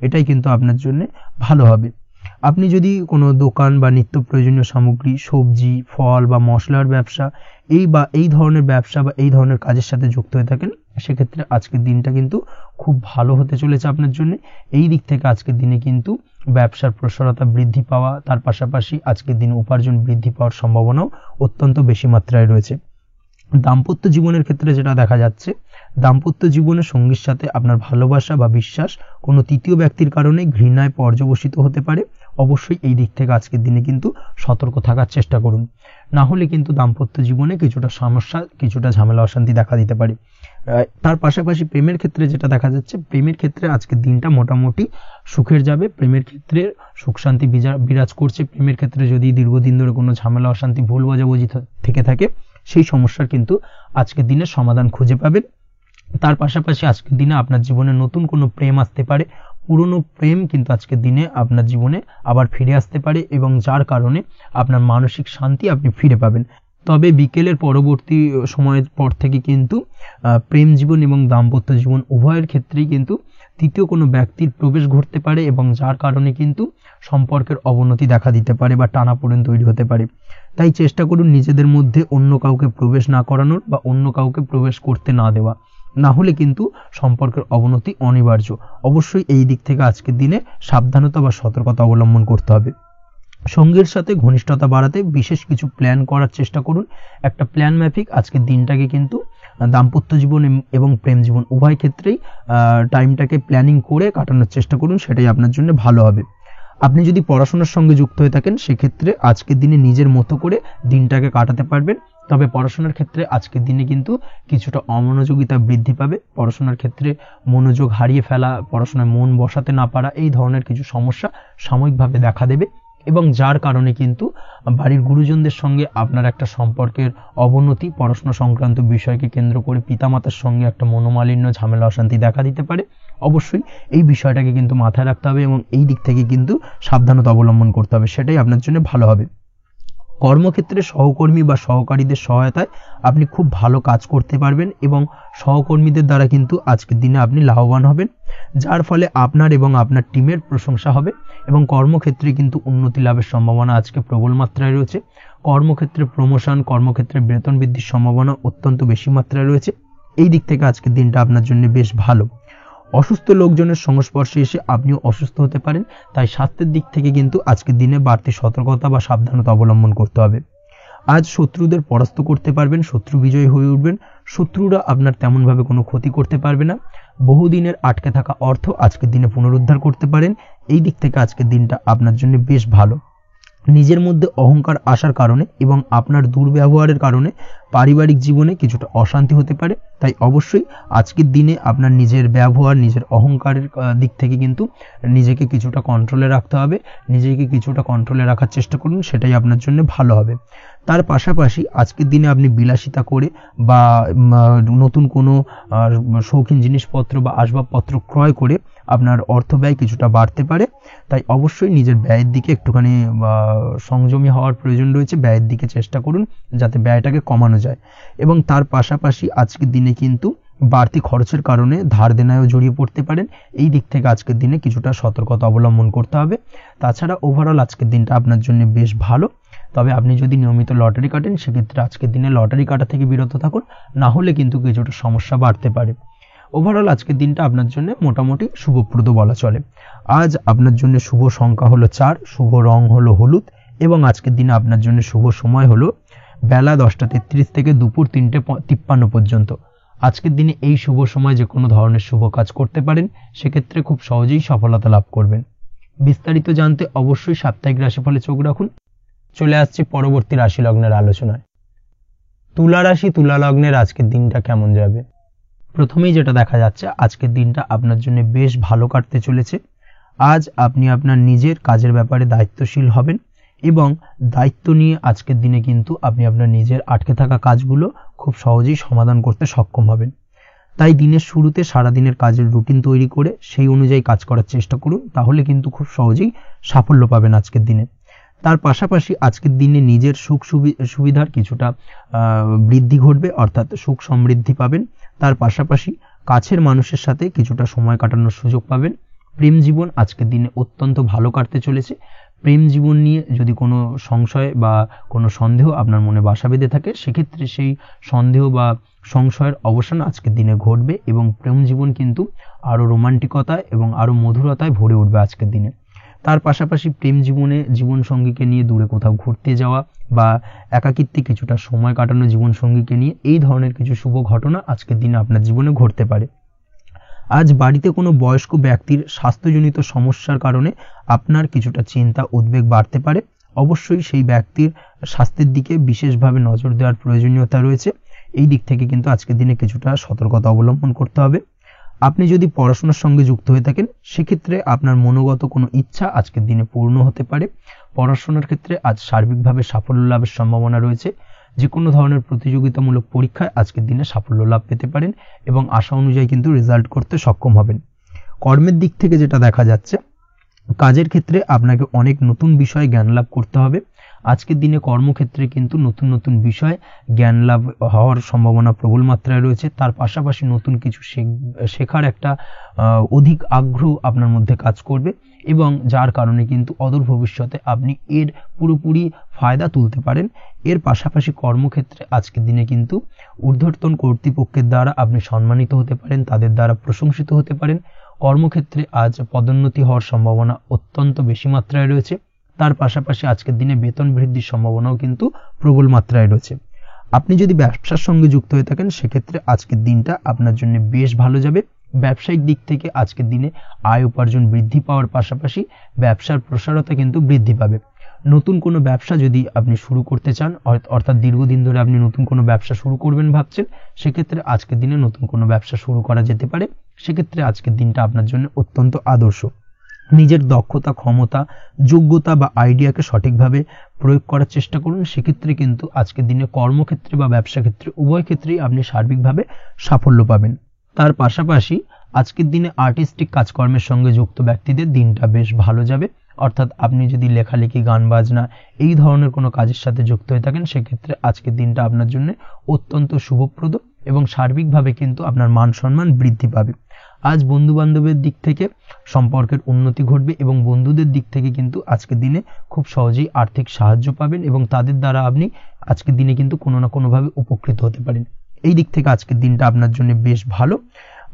A: এটাই কিন্তু আপনার জন্য ভালো হবে। আপনি যদি কোনো দোকান বা নিত্য প্রয়োজনীয় সামগ্রী, সবজি, ফল বা মশলার ব্যবসা, এই ধরনের ব্যবসা বা এই ধরনের কাজের সাথে যুক্ত হয়ে থাকেন, সেক্ষেত্রে আজকের দিনটা কিন্তু খুব ভালো হতে চলেছে আপনার জন্য। এই দিক থেকে আজকের দিনে কিন্তু ব্যবসার প্রসারতা বৃদ্ধি পাওয়া, তার পাশাপাশি আজকের দিনে উপার্জন বৃদ্ধি পাওয়ার সম্ভাবনাও অত্যন্ত বেশি মাত্রায় রয়েছে। দাম্পত্য জীবনের ক্ষেত্রে যেটা দেখা যাচ্ছে, দাম্পত্য জীবনে সঙ্গীর সাথে আপনার ভালোবাসা বা বিশ্বাস কোনো তৃতীয় ব্যক্তির কারণে ঘৃণায় পর্যবসিত হতে পারে। অবশ্যই এই দিক থেকে আজকের দিনে কিন্তু সতর্ক থাকার চেষ্টা করুন, না হলে কিন্তু দাম্পত্য জীবনে কিছুটা সমস্যা, কিছুটা ঝামেলা অশান্তি দেখা দিতে পারে। তার পাশাপাশি প্রেমের ক্ষেত্রে যেটা দেখা যাচ্ছে, প্রেমের ক্ষেত্রে আজকের দিনটা মোটামুটি সুখের যাবে। প্রেমের ক্ষেত্রে সুখ শান্তি বিরাজ করছে। প্রেমের ক্ষেত্রে যদি দীর্ঘদিন ধরে কোনো ঝামেলা অশান্তি, ভুল বোঝাবুঝি থেকে থাকে, সেই সমস্যার কিন্তু আজকের দিনে সমাধান খুঁজে পাবেন। তার পাশাপাশি আজকের দিনে আপনার জীবনে নতুন কোনো প্রেম আসতে পারে। পুরনো প্রেম কিন্তু আজকের দিনে আপনার জীবনে আবার ফিরে আসতে পারে, এবং যার কারণে আপনার মানসিক শান্তি আপনি ফিরে পাবেন। তবে বিকেলের পরবর্তী সময়ের পর থেকে কিন্তু প্রেম জীবন এবং দাম্পত্য জীবন উভয়ের ক্ষেত্রেই কিন্তু তৃতীয় কোনো ব্যক্তির প্রবেশ ঘটতে পারে, এবং যার কারণে কিন্তু সম্পর্কের অবনতি দেখা দিতে পারে বা টানাপোড়েন তৈরি হতে পারে। তাই চেষ্টা করুন নিজেদের মধ্যে অন্য কাউকে প্রবেশ না করানোর বা অন্য কাউকে প্রবেশ করতে না দেওয়া। না হলে কিন্তু সম্পর্কের অবনতি অনিবার্য। অবশ্যই এই দিক থেকে আজকের দিনে সাবধানতা বা সতর্কতা অবলম্বন করতে হবে। সঙ্গীর সাথে ঘনিষ্ঠতা বাড়াতে বিশেষ কিছু প্ল্যান করার চেষ্টা করুন। একটা প্ল্যান মাফিক আজকের দিনটাকে কিন্তু দাম্পত্য জীবন এবং প্রেম জীবন উভয় ক্ষেত্রেই টাইমটাকে প্ল্যানিং করে কাটানোর চেষ্টা করুন, সেটাই আপনার জন্য ভালো হবে। আপনি যদি পড়াশোনার সঙ্গে যুক্ত হয়ে থাকেন সেক্ষেত্রে আজকের দিনে নিজের মতো করে দিনটাকে কাটাতে পারবেন। তবে পড়াশোনার ক্ষেত্রে আজকের দিনে কিন্তু কিছুটা অমনোযোগিতা বৃদ্ধি পাবে। পড়াশোনার ক্ষেত্রে মনোযোগ হারিয়ে ফেলা, পড়াশোনায় মন বসাতে না পারা, এই ধরনের কিছু সমস্যা সাময়িকভাবে দেখা দেবে এবং যার কারণে কিন্তু বাড়ির গুরুজনদের সঙ্গে আপনার একটা সম্পর্কের অবনতি, পড়াশোনা সংক্রান্ত বিষয়কে কেন্দ্র করে পিতামাতার সঙ্গে একটা মনোমালিন্য, ঝামেলা, অশান্তি দেখা দিতে পারে। অবশ্যই এই বিষয়টাকে কিন্তু মাথায় রাখতে হবে এবং এই দিক থেকে কিন্তু সাবধানতা অবলম্বন করতে হবে, সেটাই আপনার জন্য ভালো হবে। কর্মক্ষেত্রে সহকর্মী বা সহকারীদের সহায়তায় আপনি খুব ভালো কাজ করতে পারবেন এবং সহকর্মীদের দ্বারা কিন্তু আজকের দিনে আপনি লাভবান হবেন, যার ফলে আপনার এবং আপনার টিমের প্রশংসা হবে এবং কর্মক্ষেত্রে কিন্তু উন্নতি লাভের সম্ভাবনা আজকে প্রবল মাত্রায় রয়েছে। কর্মক্ষেত্রে প্রমোশন, কর্মক্ষেত্রে বেতন বৃদ্ধির সম্ভাবনা অত্যন্ত বেশি মাত্রায় রয়েছে। এই দিক থেকে আজকের দিনটা আপনার জন্য বেশ ভালো। অসুস্থ লোকজনের সংস্পর্শে এসে আপনিও অসুস্থ হতে পারেন, তাই স্বাস্থ্যের দিক থেকে কিন্তু আজকের দিনে বাড়তি সতর্কতা বা সাবধানতা অবলম্বন করতে হবে। আজ শত্রুদের পরাস্ত করতে পারবেন, শত্রু বিজয়ী হয়ে উঠবেন, শত্রুরা আপনার তেমনভাবে কোনো ক্ষতি করতে পারবে না। বহুদিনের আটকে থাকা অর্থ আজকের দিনে পুনরুদ্ধার করতে পারেন। এই দিক থেকে আজকের দিনটা আপনার জন্য বেশ ভালো। নিজের মধ্যে অহংকার আসার কারণে এবং আপনার দুর্ব্যবহারের কারণে পারিবারিক জীবনে কিছুটা অশান্তি হতে পারে, তাই অবশ্যই আজকের দিনে আপনার নিজের ব্যবহার, নিজের অহংকারের দিক থেকে কিন্তু নিজেকে কিছুটা কন্ট্রোলে রাখতে হবে। নিজেকে কিছুটা কন্ট্রোলে রাখার চেষ্টা করুন, সেটাই আপনার জন্য ভালো হবে। তার পাশাপাশি আজকের দিনে আপনি বিলাসিতা করে বা নতুন কোনো শৌখিন জিনিসপত্র বা আসবাবপত্র ক্রয় করে আপনার অর্থ ব্যয় কিছুটা বাড়তে পারে, তাই অবশ্যই নিজের ব্যয়ের দিকে একটুখানি সংযমী হওয়ার প্রয়োজন রয়েছে। ব্যয়ের দিকে চেষ্টা করুন যাতে ব্যয়টাকে কমানো যায় এবং তার পাশাপাশি আজকের দিনে কিন্তু বাড়তি খরচের কারণে ধার দেনায়ও জড়িয়ে পড়তে পারেন। এই দিক থেকে আজকের দিনে কিছুটা সতর্কতা অবলম্বন করতে হবে। তাছাড়া ওভারঅল আজকের দিনটা আপনার জন্য বেশ ভালো। তবে আপনি যদি নিয়মিত লটারি কাটেন সেক্ষেত্রে আজকের দিনে লটারি কাটা থেকে বিরত থাকুন, না হলে কিন্তু কিছুটা সমস্যা বাড়তে পারে। ওভারঅল আজকের দিনটা আপনার জন্য মোটামুটি শুভপ্রদ বলা চলে। আজ আপনার জন্য শুভ সংখ্যা হলো 4, শুভ রং হলো হলুদ এবং আজকের দিনে আপনার জন্য শুভ সময় হলো বেলা 10:33 থেকে দুপুর 3:53 পর্যন্ত। আজকের দিনে এই শুভ সময় যে কোনো ধরনের শুভ কাজ করতে পারেন, সেক্ষেত্রে খুব সহজেই সফলতা লাভ করবেন। বিস্তারিত জানতে অবশ্যই সাপ্তাহিক রাশিফলে চোখ রাখুন। চলে আসছে পরবর্তী রাশি লগ্নের আলোচনায়। তুলা রাশি, তুলা লগ্নের আজকের দিনটা কেমন যাবে? প্রথমেই যেটা দেখা যাচ্ছে আজকের দিনটা আপনার জন্য বেশ ভালো কাটতে চলেছে। আজ আপনি আপনার নিজের কাজের ব্যাপারে দায়িত্বশীল হবেন এবং দায়িত্ব নিয়ে আজকের দিনে কিন্তু আপনি আপনার নিজের আটকে থাকা কাজগুলো খুব সহজেই সমাধান করতে সক্ষম হবেন। তাই দিনের শুরুতে সারাদিনের কাজের রুটিন তৈরি করে সেই অনুযায়ী কাজ করার চেষ্টা করুন, তাহলে কিন্তু খুব সহজেই সাফল্য পাবেন আজকের দিনে। তার পাশাপাশি আজকের দিনে নিজের সুখ সুবিধার কিছুটা বৃদ্ধি ঘটবে, অর্থাৎ সুখ সমৃদ্ধি পাবেন। তার পাশাপাশি কাছের মানুষের সাথে কিছুটা সময় কাটানোর সুযোগ পাবেন। প্রেম জীবন আজকের দিনে অত্যন্ত ভালো কাটতে চলেছে। প্রেম জীবন নিয়ে যদি কোনো সংশয় বা কোনো সন্দেহ আপনার মনে বাসা বেঁধে থাকে, সেক্ষেত্রে সেই সন্দেহ বা সংশয়ের অবসান আজকের দিনে ঘটবে এবং প্রেম জীবন কিন্তু আরও রোমান্টিকতায় এবং আরও মধুরতায় ভরে উঠবে আজকের দিনে। তার পাশাপাশি প্রেম জীবনে জীবনসঙ্গীকে নিয়ে দূরে কোথাও ঘুরতে যাওয়া বা একাকিত্বে কিছুটা সময় কাটানো জীবনসঙ্গীকে নিয়ে, এই ধরনের কিছু শুভ ঘটনা আজকের দিনে আপনার জীবনে ঘটতে পারে। আজ বাড়িতে কোনো বয়স্ক ব্যক্তির স্বাস্থ্যজনিত সমস্যার কারণে আপনার কিছুটা চিন্তা উদ্বেগ বাড়তে পারে। অবশ্যই সেই ব্যক্তির স্বাস্থ্যের দিকে বিশেষভাবে নজর দেওয়ার প্রয়োজনীয়তা রয়েছে। এই দিক থেকে কিন্তু আজকের দিনে কিছুটা সতর্কতা অবলম্বন করতে হবে। আপনি যদি পড়াশোনার সঙ্গে যুক্ত হয়ে থাকেন সেক্ষেত্রে আপনার মনোগত কোনো ইচ্ছা আজকের দিনে পূর্ণ হতে পারে। পড়াশোনার ক্ষেত্রে আজ সার্বিকভাবে সাফল্য লাভের সম্ভাবনা রয়েছে। যে কোনো ধরনের প্রতিযোগিতামূলক পরীক্ষায় আজকের দিনে সাফল্য লাভ পেতে পারেন এবং আশা অনুযায়ী কিন্তু রেজাল্ট করতে সক্ষম হবেন। কর্মের দিক থেকে যেটা দেখা যাচ্ছে, কাজের ক্ষেত্রে আপনাকে অনেক নতুন বিষয়ে জ্ঞান লাভ করতে হবে। আজকের দিনে কর্মক্ষেত্রে কিন্তু নতুন নতুন বিষয় জ্ঞান লাভ হওয়ার সম্ভাবনা প্রবল মাত্রায় রয়েছে। তার পাশাপাশি নতুন কিছু শেখার একটা অধিক আগ্রহ আপনার মধ্যে কাজ করবে। এবং যার কারণে কিন্তু অদূর ভবিষ্যতে আপনি এর পুরোপুরি ফায়দা তুলতে পারেন। এর পাশাপাশি কর্মক্ষেত্রে আজকের দিনে কিন্তু ঊর্ধ্বতন কর্তৃপক্ষের দ্বারা আপনি সম্মানিত হতে পারেন, তাদের দ্বারা প্রশংসিত হতে পারেন। কর্মক্ষেত্রে আজ পদোন্নতি হওয়ার সম্ভাবনা অত্যন্ত বেশি মাত্রায় রয়েছে। তার পাশাপাশি আজকের দিনে বেতন বৃদ্ধির সম্ভাবনাও কিন্তু প্রবল মাত্রায় রয়েছে। আপনি যদি ব্যবসার সঙ্গে যুক্ত হয়ে থাকেন সেক্ষেত্রে আজকের দিনটা আপনার জন্য বেশ ভালো যাবে। ব্যবসায়িক দিক থেকে আজকের দিনে আয় উপার্জন বৃদ্ধি পাওয়ার পাশাপাশি ব্যবসার প্রসারতা কিন্তু বৃদ্ধি পাবে। নতুন কোনো ব্যবসা যদি আপনি শুরু করতে চান, অর্থাৎ দীর্ঘদিন ধরে আপনি নতুন কোনো ব্যবসা শুরু করবেন ভাবছেন, সেক্ষেত্রে আজকের দিনে নতুন কোনো ব্যবসা শুরু করা যেতে পারে। সেক্ষেত্রে আজকের দিনটা আপনার জন্য অত্যন্ত আদর্শ। নিজের দক্ষতা, ক্ষমতা, যোগ্যতা বা আইডিয়াকে সঠিকভাবে প্রয়োগ করার চেষ্টা করুন। সেক্ষেত্রে কিন্তু আজকের দিনে কর্মক্ষেত্রে বা ব্যবসা ক্ষেত্রে উভয় ক্ষেত্রেই আপনি সার্বিকভাবে সাফল্য পাবেন। তার পাশাপাশি আজকের দিনে আর্টিস্টিক কাজকর্মের সঙ্গে যুক্ত ব্যক্তিদের দিনটা বেশ ভালো যাবে। অর্থাৎ আপনি যদি লেখালেখি, গান বাজনা এই ধরনের কোনো কাজের সাথে যুক্ত হয়ে থাকেন সেক্ষেত্রে আজকের দিনটা আপনার জন্য অত্যন্ত শুভপ্রদ এবং সার্বিকভাবে কিন্তু আপনার মান সম্মান বৃদ্ধি পাবে। আজ বন্ধু বান্ধবের দিক থেকে সম্পর্কের উন্নতি ঘটবে এবং বন্ধুদের দিক থেকে কিন্তু আজকের দিনে খুব সহজেই আর্থিক সাহায্য পাবেন এবং তাদের দ্বারা আপনি আজকের দিনে কিন্তু কোনো না কোনোভাবে উপকৃত হতে পারেন। এই দিক থেকে আজকের দিনটা আপনার জন্য বেশ ভালো।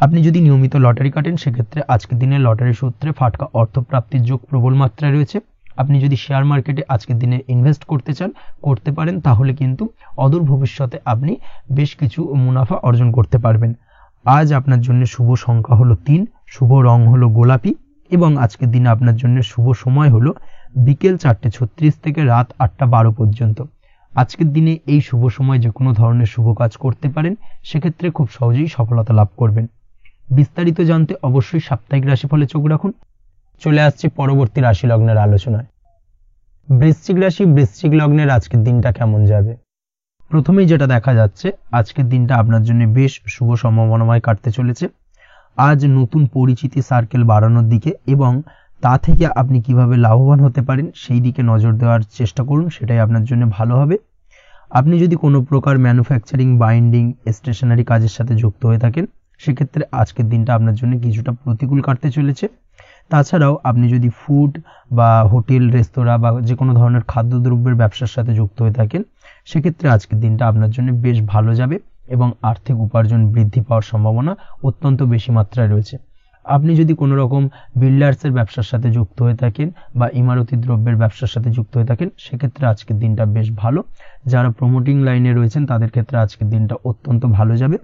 A: আপনি যদি নিয়মিত লটারি কাটেন সেক্ষেত্রে আজকের দিনে লটারি সূত্রে ফাটকা অর্থপ্রাপ্তির যোগ প্রবল মাত্রায় রয়েছে। আপনি যদি শেয়ার মার্কেটে আজকের দিনে ইনভেস্ট করতে চান, করতে পারেন, তাহলে কিন্তু অদূর ভবিষ্যতে আপনি বেশ কিছু মুনাফা অর্জন করতে পারবেন। আজ আপনার জন্য শুভ সংখ্যা হলো 3, শুভ রং হলো গোলাপি এবং আজকের দিনে আপনার জন্য শুভ সময় হলো বিকেল 4:36 থেকে রাত 8:12 পর্যন্ত। আজকের দিনে এই শুভ সময় যে কোনো ধরনের শুভ কাজ করতে পারেন, সেক্ষেত্রে খুব সহজেই সফলতা লাভ করবেন। বিস্তারিত জানতে অবশ্যই সাপ্তাহিক রাশিফলে চোখ রাখুন। চলে আসছে পরবর্তী রাশি লগ্নের আলোচনায়। বৃশ্চিক রাশি, বৃশ্চিক লগ্নের আজকের দিনটা কেমন যাবে? প্রথমেই যেটা দেখা যাচ্ছে, আজকের দিনটা আপনার জন্য বেশ শুভ সম্ভাবনাময় কাটতে চলেছে। আজ নতুন পরিচিতি সার্কেল বাড়ানোর দিকে এবং তা থেকে আপনি কিভাবে লাভবান হতে পারেন সেই দিকে নজর দেওয়ার চেষ্টা করুন, সেটাই আপনার জন্য ভালো হবে। আপনি যদি কোনো প্রকার ম্যানুফ্যাকচারিং, বাইন্ডিং, স্টেশনারি কাজের সাথে যুক্ত হয়ে থাকেন সেক্ষেত্রে আজকের দিনটা আপনার জন্য কিছুটা প্রতিকূল কাটতে চলেছে। তাছাড়াও আপনি যদি ফুড বা হোটেল, রেস্তোরাঁ বা যে কোনো ধরনের খাদ্যদ্রব্যের ব্যবসার সাথে যুক্ত হয়ে থাকেন সেক্ষেত্রে আজকের দিনটা আপনার জন্য বেশ ভালো যাবে এবং আর্থিক উপার্জন বৃদ্ধি পাওয়ার সম্ভাবনা অত্যন্ত বেশি মাত্রায় রয়েছে। আপনি যদি কোনো রকম বিল্ডার্সের ব্যবসার সাথে যুক্ত হয়ে থাকেন বা ইমারতি দ্রব্যের ব্যবসার সাথে যুক্ত হয়ে থাকেন সেক্ষেত্রে আজকের দিনটা বেশ ভালো। যারা প্রমোটিং লাইনে রয়েছেন তাদের ক্ষেত্রে আজকের দিনটা অত্যন্ত ভালো যাবে।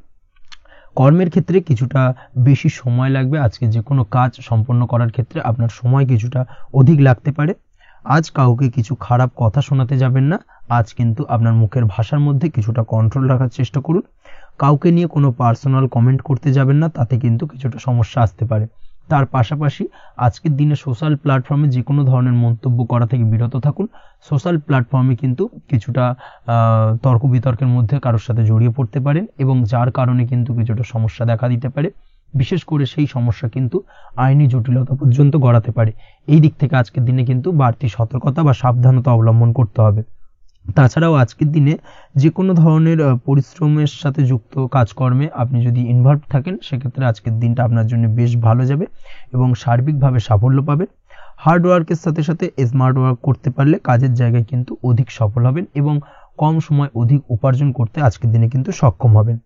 A: কর্মের ক্ষেত্রে কিছুটা বেশি সময় লাগবে। আজকে যে কোনো কাজ সম্পন্ন করার ক্ষেত্রে আপনার সময় কিছুটা অধিক লাগতে পারে। আজ কাউকে কিছু খারাপ কথা শোনাতে যাবেন না। আজ কিন্তু আপনার মুখের ভাষার মধ্যে কিছুটা কন্ট্রোল রাখার চেষ্টা করুন। কাউকে নিয়ে কোনো পার্সোনাল কমেন্ট করতে যাবেন না, তাতে কিন্তু কিছুটা সমস্যা আসতে পারে। তার পাশাপাশি আজকের দিনে সোশ্যাল প্ল্যাটফর্মে যে কোনো ধরনের মন্তব্য করা থেকে বিরত থাকুন। সোশ্যাল প্ল্যাটফর্মে কিন্তু কিছুটা তর্ক বিতর্কের মধ্যে কারোর সাথে জড়িয়ে পড়তে পারেন এবং যার কারণে কিন্তু কিছুটা সমস্যা দেখা দিতে পারে। বিশেষ করে সেই সমস্যা কিন্তু আইনি জটিলতা পর্যন্ত গড়াতে পারে। এই দিক থেকে আজকের দিনে কিন্তু বাড়তি সতর্কতা বা সাবধানতা অবলম্বন করতে হবে। তাছাড়াও আজকের দিনে যে কোনো ধরনের পরিশ্রমের সাথে যুক্ত কাজকর্মে আপনি যদি ইনভলভ থাকেন সেক্ষেত্রে আজকের দিনটা আপনার জন্য বেশ ভালো যাবে এবং সার্বিকভাবে সাফল্য পাবেন। হার্ড ওয়ার্কের সাথে সাথে স্মার্ট ওয়ার্ক করতে পারলে কাজের জায়গায় কিন্তু অধিক সফল হবেন এবং কম সময় অধিক উপার্জন করতে আজকের দিনে কিন্তু সক্ষম হবেন।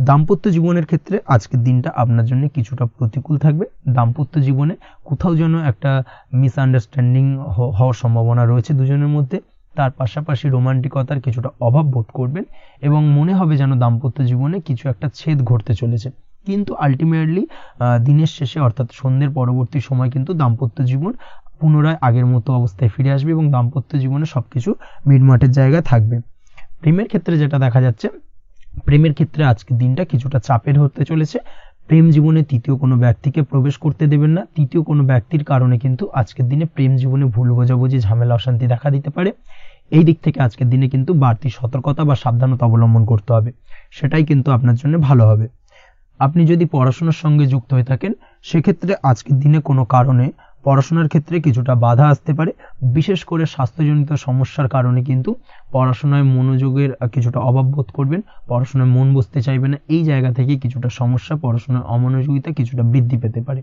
A: দাম্পত্য জীবনের ক্ষেত্রে আজকের দিনটা আপনার জন্য কিছুটা প্রতিকূল থাকবে। দাম্পত্য জীবনে কোথাও যেন একটা মিসআন্ডারস্ট্যান্ডিং হওয়ার সম্ভাবনা রয়েছে দুজনের মধ্যে। তার পাশাপাশি রোমান্টিকতার কিছুটা অভাব বোধ করবেন এবং মনে হবে যেন দাম্পত্য জীবনে কিছু একটা ছেদ ঘটতে চলেছে। কিন্তু আলটিমেটলি দিনের শেষে অর্থাৎ সন্ধ্যের পরবর্তী সময় কিন্তু দাম্পত্য জীবন পুনরায় আগের মতো অবস্থায় ফিরে আসবে এবং দাম্পত্য জীবনে সবকিছু মিটমাটের জায়গায় থাকবে। প্রেমের ক্ষেত্রে যেটা দেখা যাচ্ছে, প্রেমের ক্ষেত্রে আজকের দিনটা কিছুটা চাপের হতে চলেছে। প্রেম জীবনে তৃতীয় কোনো ব্যক্তিকে প্রবেশ করতে দেবেন না। তৃতীয় কোনো ব্যক্তির কারণে কিন্তু আজকের দিনে প্রেম জীবনে ভুল বোঝাবুঝি, ঝামেলা, অশান্তি দেখা দিতে পারে। এই দিক থেকে আজকের দিনে কিন্তু বাড়তি সতর্কতা বা সাবধানতা অবলম্বন করতে হবে, সেটাই কিন্তু আপনার জন্য ভালো হবে। আপনি যদি পড়াশোনার সঙ্গে যুক্ত হয়ে থাকেন সেক্ষেত্রে আজকের দিনে কোনো কারণে পড়াশোনার ক্ষেত্রে কিছুটা বাধা আসতে পারে। বিশেষ করে স্বাস্থ্যজনিত সমস্যার কারণে কিন্তু পড়াশোনায় মনোযোগের কিছুটা অভাব বোধ করবেন, পড়াশোনায় মন বসতে চাইবে না। এই জায়গা থেকে কিছুটা সমস্যা, পড়াশোনার অমনোযোগিতা কিছুটা বৃদ্ধি পেতে পারে।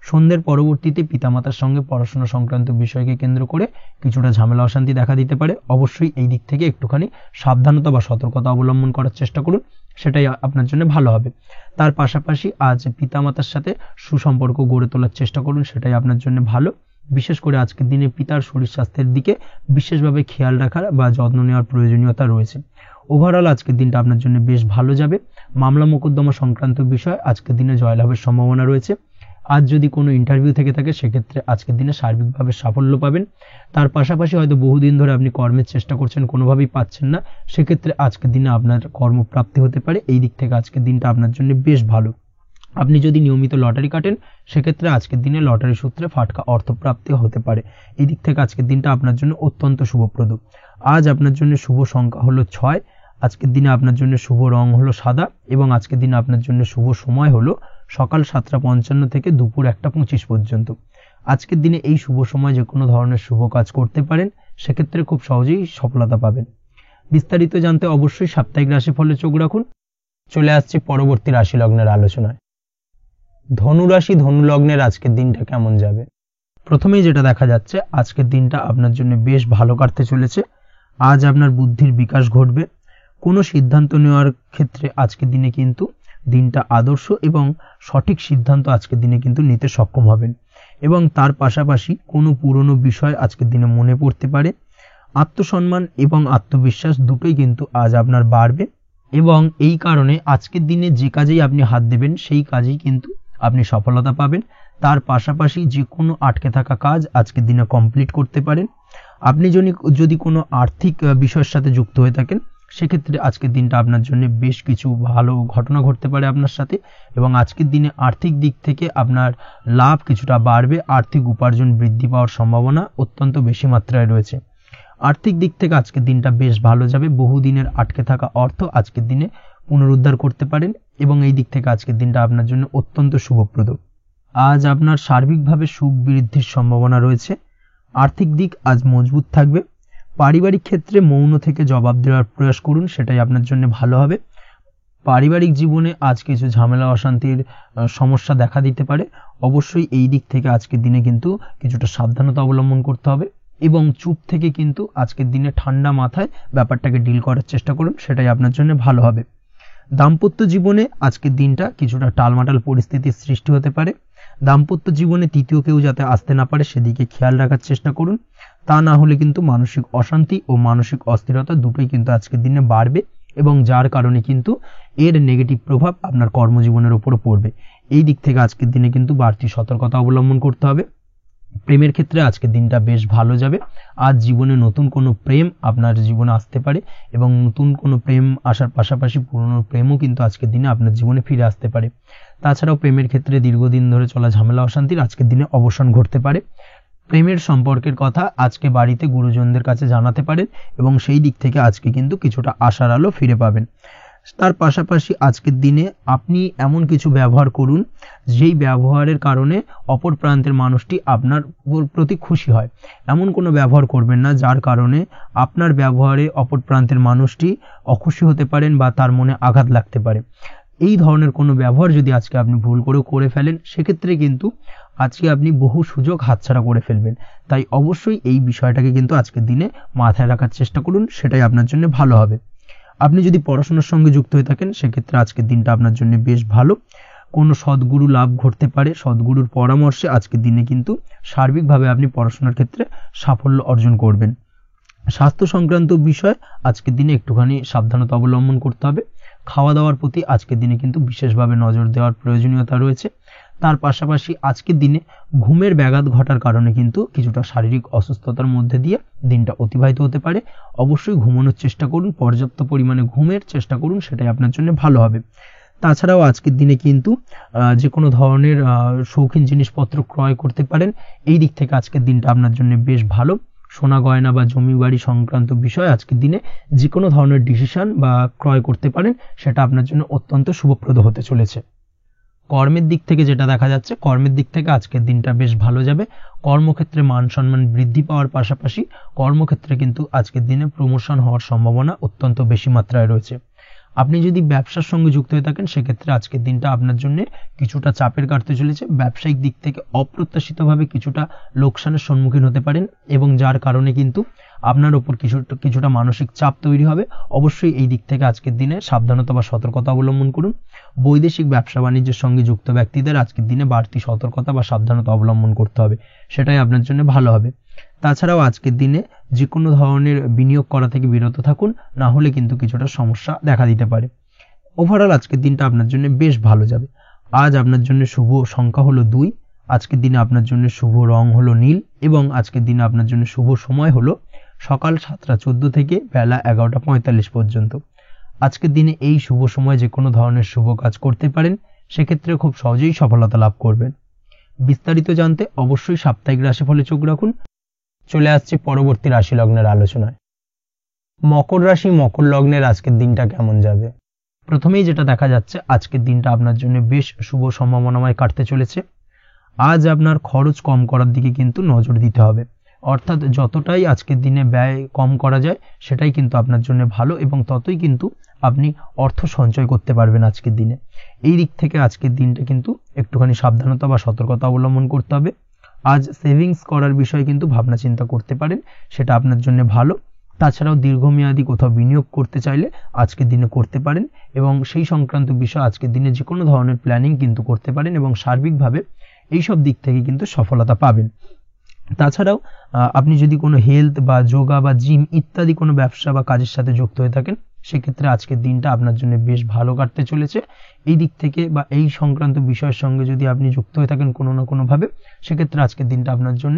A: সন্ধ্যের পরবর্তীতে পিতামাতার সঙ্গে পড়াশোনা সংক্রান্ত বিষয়কে কেন্দ্র করে কিছুটা ঝামেলা অশান্তি দেখা দিতে পারে। অবশ্যই এই দিক থেকে একটুখানি সাবধানতা বা সতর্কতা অবলম্বন করার চেষ্টা করুন, সেটাই আপনার জন্য ভালো হবে। তার পাশাপাশি আজ পিতামাতার সাথে সুসম্পর্ক গড়ে তোলার চেষ্টা করুন, সেটাই আপনার জন্য ভালো। বিশেষ করে আজকের দিনে পিতার শরীর স্বাস্থ্যের দিকে বিশেষভাবে খেয়াল রাখার বা যত্ন নেওয়ার প্রয়োজনীয়তা রয়েছে। ওভারঅল আজকের দিনটা আপনার জন্য বেশ ভালো যাবে। মামলা মোকদ্দমা সংক্রান্ত বিষয় আজকের দিনে জয়লাভের সম্ভাবনা রয়েছে। আজ যদি কোনো ইন্টারভিউ থেকে থাকে সেক্ষেত্রে আজকের দিনে সার্বিকভাবে সাফল্য পাবেন। তার পাশাপাশি হয়তো বহুদিন ধরে আপনি কর্মের চেষ্টা করছেন, কোনোভাবেই পাচ্ছেন না, সেক্ষেত্রে আজকের দিনে আপনার কর্মপ্রাপ্তি হতে পারে। এই দিক থেকে আজকের দিনটা আপনার জন্য বেশ ভালো। আপনি যদি নিয়মিত লটারি কাটেন সেক্ষেত্রে আজকের দিনে লটারি সূত্রে ফাটকা অর্থপ্রাপ্তি হতে পারে। এই দিক থেকে আজকের দিনটা আপনার জন্য অত্যন্ত শুভপ্রদ। আজ আপনার জন্য শুভ সংখ্যা হলো 6। আজকের দিনে আপনার জন্য শুভ রং হলো সাদা এবং আজকের দিনে আপনার জন্য শুভ সময় হলো সকাল 7:55 থেকে দুপুর 1:25 পর্যন্ত। আজকের দিনে এই শুভ সময় যে কোনো ধরনের শুভ কাজ করতে পারেন, সেক্ষেত্রে খুব সহজেই সফলতা পাবেন। বিস্তারিত জানতে অবশ্যই সাপ্তাহিক রাশিফলে চোখ রাখুন। চলে আসছি পরবর্তী রাশি লগ্নের আলোচনায়। ধনুরাশি ধনু লগ্নের আজকের দিনটা কেমন যাবে? প্রথমেই যেটা দেখা যাচ্ছে, আজকের দিনটা আপনার জন্য বেশ ভালো কাটতে চলেছে। আজ আপনার বুদ্ধির বিকাশ ঘটবে। কোনো সিদ্ধান্ত নেওয়ার ক্ষেত্রে আজকের দিনে কিন্তু দিনটা আদর্শ এবং সঠিক সিদ্ধান্ত আজকের দিনে কিন্তু নিতে সক্ষম হবেন। এবং তার পাশাপাশি কোনো পুরনো বিষয় আজকের দিনে মনে পড়তে পারে। আত্মসম্মান এবং আত্মবিশ্বাস দুটোই কিন্তু আজ আপনার বাড়বে এবং এই কারণে আজকের দিনে যে কাজেই আপনি হাত দেবেন সেই কাজেই কিন্তু আপনি সফলতা পাবেন। তার পাশাপাশি যে কোনো আটকে থাকা কাজ আজকের দিনে কমপ্লিট করতে পারেন। আপনি যদি কোনো আর্থিক বিষয়ের সাথে যুক্ত হয়ে থাকেন সেক্ষেত্রে আজকের দিনটা আপনার জন্য বেশ কিছু ভালো ঘটনা ঘটতে পারে আপনার সাথে এবং আজকের দিনে আর্থিক দিক থেকে আপনার লাভ কিছুটা বাড়বে। আর্থিক উপার্জন বৃদ্ধি পাওয়ার সম্ভাবনা অত্যন্ত বেশি মাত্রায় রয়েছে। আর্থিক দিক থেকে আজকের দিনটা বেশ ভালো যাবে। বহুদিনের আটকে থাকা অর্থ আজকের দিনে পুনরুদ্ধার করতে পারেন এবং এই দিক থেকে আজকের দিনটা আপনার জন্য অত্যন্ত শুভপ্রদ। আজ আপনার সার্বিকভাবে সুখ বৃদ্ধির সম্ভাবনা রয়েছে। আর্থিক দিক আজ মজবুত থাকবে। পারিবারিক ক্ষেত্রে মৌন থেকে জবাব দেওয়ার প্রয়াস করুন, সেটাই আপনার জন্য ভালো হবে। পারিবারিক জীবনে আজ কিছু ঝামেলা অশান্তির সমস্যা দেখা দিতে পারে। অবশ্যই এই দিক থেকে আজকের দিনে কিন্তু কিছুটা সাবধানতা অবলম্বন করতে হবে এবং চুপ থেকে কিন্তু আজকের দিনে ঠান্ডা মাথায় ব্যাপারটাকে ডিল করার চেষ্টা করুন, সেটাই আপনার জন্য ভালো হবে। দাম্পত্য জীবনে আজকের দিনটা কিছুটা টালমাটাল পরিস্থিতির সৃষ্টি হতে পারে। দাম্পত্য জীবনে তৃতীয় কেউ যাতে আসতে না পারে সেদিকে খেয়াল রাখার চেষ্টা করুন। তা না হলে কিন্তু মানসিক অশান্তি ও মানসিক অস্থিরতা দুটোই কিন্তু আজকের দিনে বাড়বে এবং যার কারণে কিন্তু এর নেগেটিভ প্রভাব আপনার কর্মজীবনের উপরও পড়বে। এই দিক থেকে আজকের দিনে কিন্তু বাড়তি সতর্কতা অবলম্বন করতে হবে। প্রেমের ক্ষেত্রে আজকের দিনটা বেশ ভালো যাবে। আজ জীবনে নতুন কোনো প্রেম আপনার জীবনে আসতে পারে এবং নতুন কোনো প্রেম আসার পাশাপাশি পুরনো প্রেমও কিন্তু আজকের দিনে আপনার জীবনে ফিরে আসতে পারে। তাছাড়াও প্রেমের ক্ষেত্রে দীর্ঘদিন ধরে চলা ঝামেলা অশান্তির আজকের দিনে অবসান ঘটতে পারে। প্রেমের সম্পর্কের কথা আজকে বাড়িতে গুরুজনদের কাছে জানাতে পারেন এবং সেই দিক থেকে আজকে কিন্তু কিছুটা আশার আলো ফিরে পাবেন। তার পাশাপাশি আজকের দিনে আপনি এমন কিছু ব্যবহার করুন যেই ব্যবহারের কারণে অপর প্রান্তের মানুষটি আপনার প্রতি খুশি হয়। এমন কোনো ব্যবহার করবেন না যার কারণে আপনার ব্যবহারে অপর প্রান্তের মানুষটি অখুশি হতে পারেন বা তার মনে আঘাত লাগতে পারে। এই ধরনের কোনো ব্যবহার যদি আজকে আপনি ভুল করে ফেলেন সেক্ষেত্রে কিন্তু আজকে আপনি বহু সুযোগ হাতছাড়া করে ফেলবেন। তাই অবশ্যই এই বিষয়টাকে কিন্তু আজকের দিনে মাথায় রাখার চেষ্টা করুন, সেটাই আপনার জন্য ভালো হবে। আপনি যদি পড়াশোনার সঙ্গে যুক্ত হয়ে থাকেন সেক্ষেত্রে আজকের দিনটা আপনার জন্য বেশ ভালো। কোনো সদ্গুরু লাভ ঘটতে পারে। সদ্গুরুর পরামর্শে আজকের দিনে কিন্তু সার্বিকভাবে আপনি পড়াশোনার ক্ষেত্রে সাফল্য অর্জন করবেন। স্বাস্থ্য সংক্রান্ত বিষয় আজকের দিনে একটুখানি সাবধানতা অবলম্বন করতে হবে। খাওয়া দাওয়ার প্রতি আজকের দিনে কিন্তু বিশেষভাবে নজর দেওয়ার প্রয়োজনীয়তা রয়েছে। তার পাশাপাশি আজকের দিনে ঘুমের ব্যাঘাত ঘটার কারণে কিন্তু কিছুটা শারীরিক অসুস্থতার মধ্যে দিয়ে দিনটা অতিবাহিত হতে পারে। অবশ্যই ঘুমানোর চেষ্টা করুন, পর্যাপ্ত পরিমাণে ঘুমের চেষ্টা করুন, সেটাই আপনার জন্য ভালো হবে। তাছাড়াও আজকের দিনে কিন্তু যে কোনো ধরনের শৌখিন জিনিসপত্র ক্রয় করতে পারেন। এই দিক থেকে আজকের দিনটা আপনার জন্য বেশ ভালো। সোনা গয়না বা জমি বাড়ি সংক্রান্ত বিষয় আজকের দিনে যে কোনো ধরনের ডিসিশন বা ক্রয় করতে পারেন, সেটা আপনার জন্য অত্যন্ত শুভপ্রদ হতে চলেছে। কর্মের দিক থেকে যেটা দেখা যাচ্ছে, কর্মের দিক থেকে আজকের দিনটা বেশ ভালো যাবে। কর্মক্ষেত্রে মান সম্মান বৃদ্ধি পাওয়ার পাশাপাশি কর্মক্ষেত্রে কিন্তু আজকের দিনে প্রমোশন হওয়ার সম্ভাবনা অত্যন্ত বেশি মাত্রায় রয়েছে। আপনি যদি ব্যবসার সঙ্গে যুক্ত হয়ে থাকেন সেক্ষেত্রে আজকের দিনটা আপনার জন্য কিছুটা চাপের কাটতে চলেছে। ব্যবসায়িক দিক থেকে অপ্রত্যাশিতভাবে কিছুটা লোকসানের সম্মুখীন হতে পারেন এবং যার কারণে কিন্তু আপনার উপর কিছুটা মানসিক চাপ তৈরি হবে। অবশ্যই এই দিক থেকে আজকের দিনে সাবধানতা বা সতর্কতা অবলম্বন করুন। বৈদেশিক ব্যবসা বাণিজ্যের সঙ্গে যুক্ত ব্যক্তিদের আজকের দিনে বাড়তি সতর্কতা বা সাবধানতা অবলম্বন করতে হবে, সেটাই আপনার জন্য ভালো হবে। তাছাড়াও আজকের দিনে যে কোনো ধরনের বিনিয়োগ করা থেকে বিরত থাকুন, না হলে কিন্তু কিছুটা সমস্যা দেখা দিতে পারে। ওভারঅল আজকের দিনটা আপনার জন্য বেশ ভালো যাবে। আজ আপনার জন্য শুভ সংখ্যা হলো 2, আজকের দিনে আপনার জন্য শুভ রং হলো নীল এবং আজকের দিনে আপনার জন্য শুভ সময় হলো সকাল 7:14 থেকে বেলা 11:45 পর্যন্ত। আজকের দিনে এই শুভ সময় যে কোনো ধরনের শুভ কাজ করতে পারেন, সেক্ষেত্রে খুব সহজেই সফলতা লাভ করবেন। বিস্তারিত জানতে অবশ্যই সাপ্তাহিক রাশিফলে চোখ রাখুন। চলে আসছে পরবর্তী রাশি লগ্নের আলোচনায়। মকর রাশি মকর লগ্নের আজকের দিনটা কেমন যাবে? প্রথমেই যেটা দেখা যাচ্ছে, আজকের দিনটা আপনার জন্য বেশ শুভ সম্ভাবনাময় কাটতে চলেছে। আজ আপনার খরচ কম করার দিকে কিন্তু নজর দিতে হবে, অর্থাৎ যতটাই আজকের দিনে ব্যয় কম করা যায় সেটাই কিন্তু আপনার জন্য ভালো এবং ততই কিন্তু আপনি অর্থ সঞ্চয় করতে পারবেন আজকের দিনে। এই দিক থেকে আজকের দিনটা কিন্তু একটুখানি সাবধানতা বা সতর্কতা অবলম্বন করতে হবে। আজ সেভিংস করার বিষয়ে কিন্তু ভাবনা চিন্তা করতে পারেন, সেটা আপনার জন্য ভালো। তাছাড়াও দীর্ঘমেয়াদী কোথাও বিনিয়োগ করতে চাইলে আজকের দিনে করতে পারেন এবং সেই সংক্রান্ত বিষয় আজকের দিনে যে কোনো ধরনের প্ল্যানিং কিন্তু করতে পারেন এবং সার্বিকভাবে এইসব দিক থেকে কিন্তু সফলতা পাবেন। তাছাড়াও আপনি যদি কোনো হেলথ বা যোগা বা জিম ইত্যাদি কোনো ব্যবসা বা কাজের সাথে যুক্ত হয়ে থাকেন, সেক্ষেত্রে আজকের দিনটা আপনার জন্য বেশ ভালো কাটতে চলেছে। এই দিক থেকে বা এই সংক্রান্ত বিষয়ের সঙ্গে যদি আপনি যুক্ত হয়ে থাকেন কোনো না কোনোভাবে, সেক্ষেত্রে আজকের দিনটা আপনার জন্য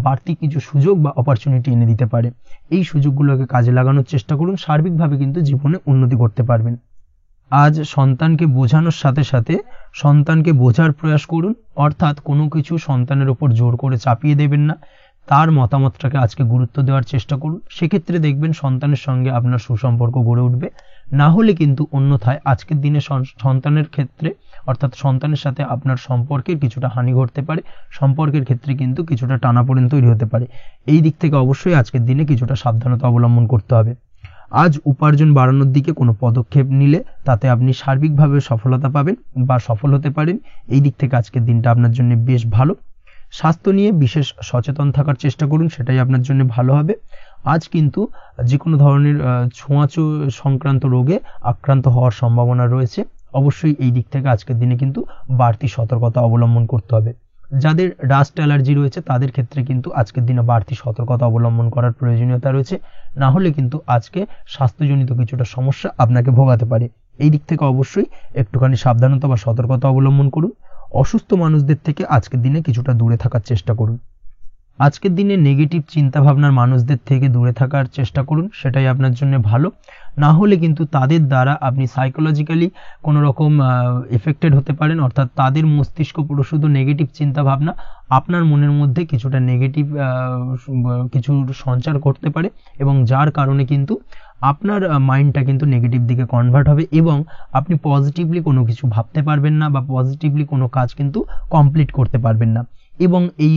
A: বাড়তি কিছু সুযোগ বা অপরচুনিটি এনে দিতে পারে। এই সুযোগগুলোকে কাজে লাগানোর চেষ্টা করুন, সার্বিকভাবে কিন্তু জীবনে উন্নতি করতে পারবেন। আজ সন্তানকে বোঝানোর সাথে সাথে সন্তানকে বোঝার প্রয়াস করুন, অর্থাৎ কোনো কিছু সন্তানের উপর জোর করে চাপিয়ে দেবেন না, তার মতামতটাকে আজকে গুরুত্ব দেওয়ার চেষ্টা করুন। সেক্ষেত্রে দেখবেন সন্তানের সঙ্গে আপনার সুসম্পর্ক গড়ে উঠবে। না হলে কিন্তু অন্যথায় আজকের দিনে সন্তানের ক্ষেত্রে অর্থাৎ সন্তানের সাথে আপনার সম্পর্কের কিছুটা হানি ঘটতে পারে, সম্পর্কের ক্ষেত্রে কিন্তু কিছুটা টানাপোড়েন তৈরি হতে পারে। এই দিক থেকে অবশ্যই আজকের দিনে কিছুটা সাবধানতা অবলম্বন করতে হবে। আজ উপার্জন বাড়ানোর দিকে কোনো পদক্ষেপ নিলে তাতে আপনি সার্বিকভাবে সফলতা পাবেন বা সফল হতে পারেন। এই দিক থেকে আজকের দিনটা আপনার জন্য বেশ ভালো। স্বাস্থ্য নিয়ে বিশেষ সচেতন থাকার চেষ্টা করুন, সেটাই আপনার জন্য ভালো হবে। আজ কিন্তু যে কোনো ধরনের ছোঁয়াচে সংক্রান্ত রোগে আক্রান্ত হওয়ার সম্ভাবনা রয়েছে। অবশ্যই এই দিক থেকে আজকের দিনে কিন্তু বাড়তি সতর্কতা অবলম্বন করতে হবে। যাদের ডাস্ট অ্যালার্জি রয়েছে তাদের ক্ষেত্রে কিন্তু আজকের দিনে বাড়তি সতর্কতা অবলম্বন করার প্রয়োজনীয়তা রয়েছে, না হলে কিন্তু আজকে স্বাস্থ্যজনিত কিছুটা সমস্যা আপনাকে ভোগাতে পারে। এই দিক থেকে অবশ্যই একটুখানি সাবধানতা বা সতর্কতা অবলম্বন করুন। অসুস্থ মানুষদের থেকে আজকের দিনে কিছুটা দূরে থাকার চেষ্টা করুন। আজকের দিনে নেগেটিভ চিন্তাভাবনার মানুষদের থেকে দূরে থাকার চেষ্টা করুন, সেটাই আপনার জন্য ভালো। না হলে কিন্তু তাদের দ্বারা আপনি সাইকোলজিক্যালি কোনো রকম এফেক্টেড হতে পারেন, অর্থাৎ তাদের মস্তিষ্ক পুরো শুধু নেগেটিভ চিন্তাভাবনা আপনার মনের মধ্যে কিছুটা নেগেটিভ কিছু সঞ্চার করতে পারে এবং যার কারণে কিন্তু আপনার মাইন্ডটা কিন্তু নেগেটিভ দিকে কনভার্ট হবে এবং আপনি পজিটিভলি কোনো কিছু ভাবতে পারবেন না বা পজিটিভলি কোনো কাজ কিন্তু কমপ্লিট করতে পারবেন না এবং এই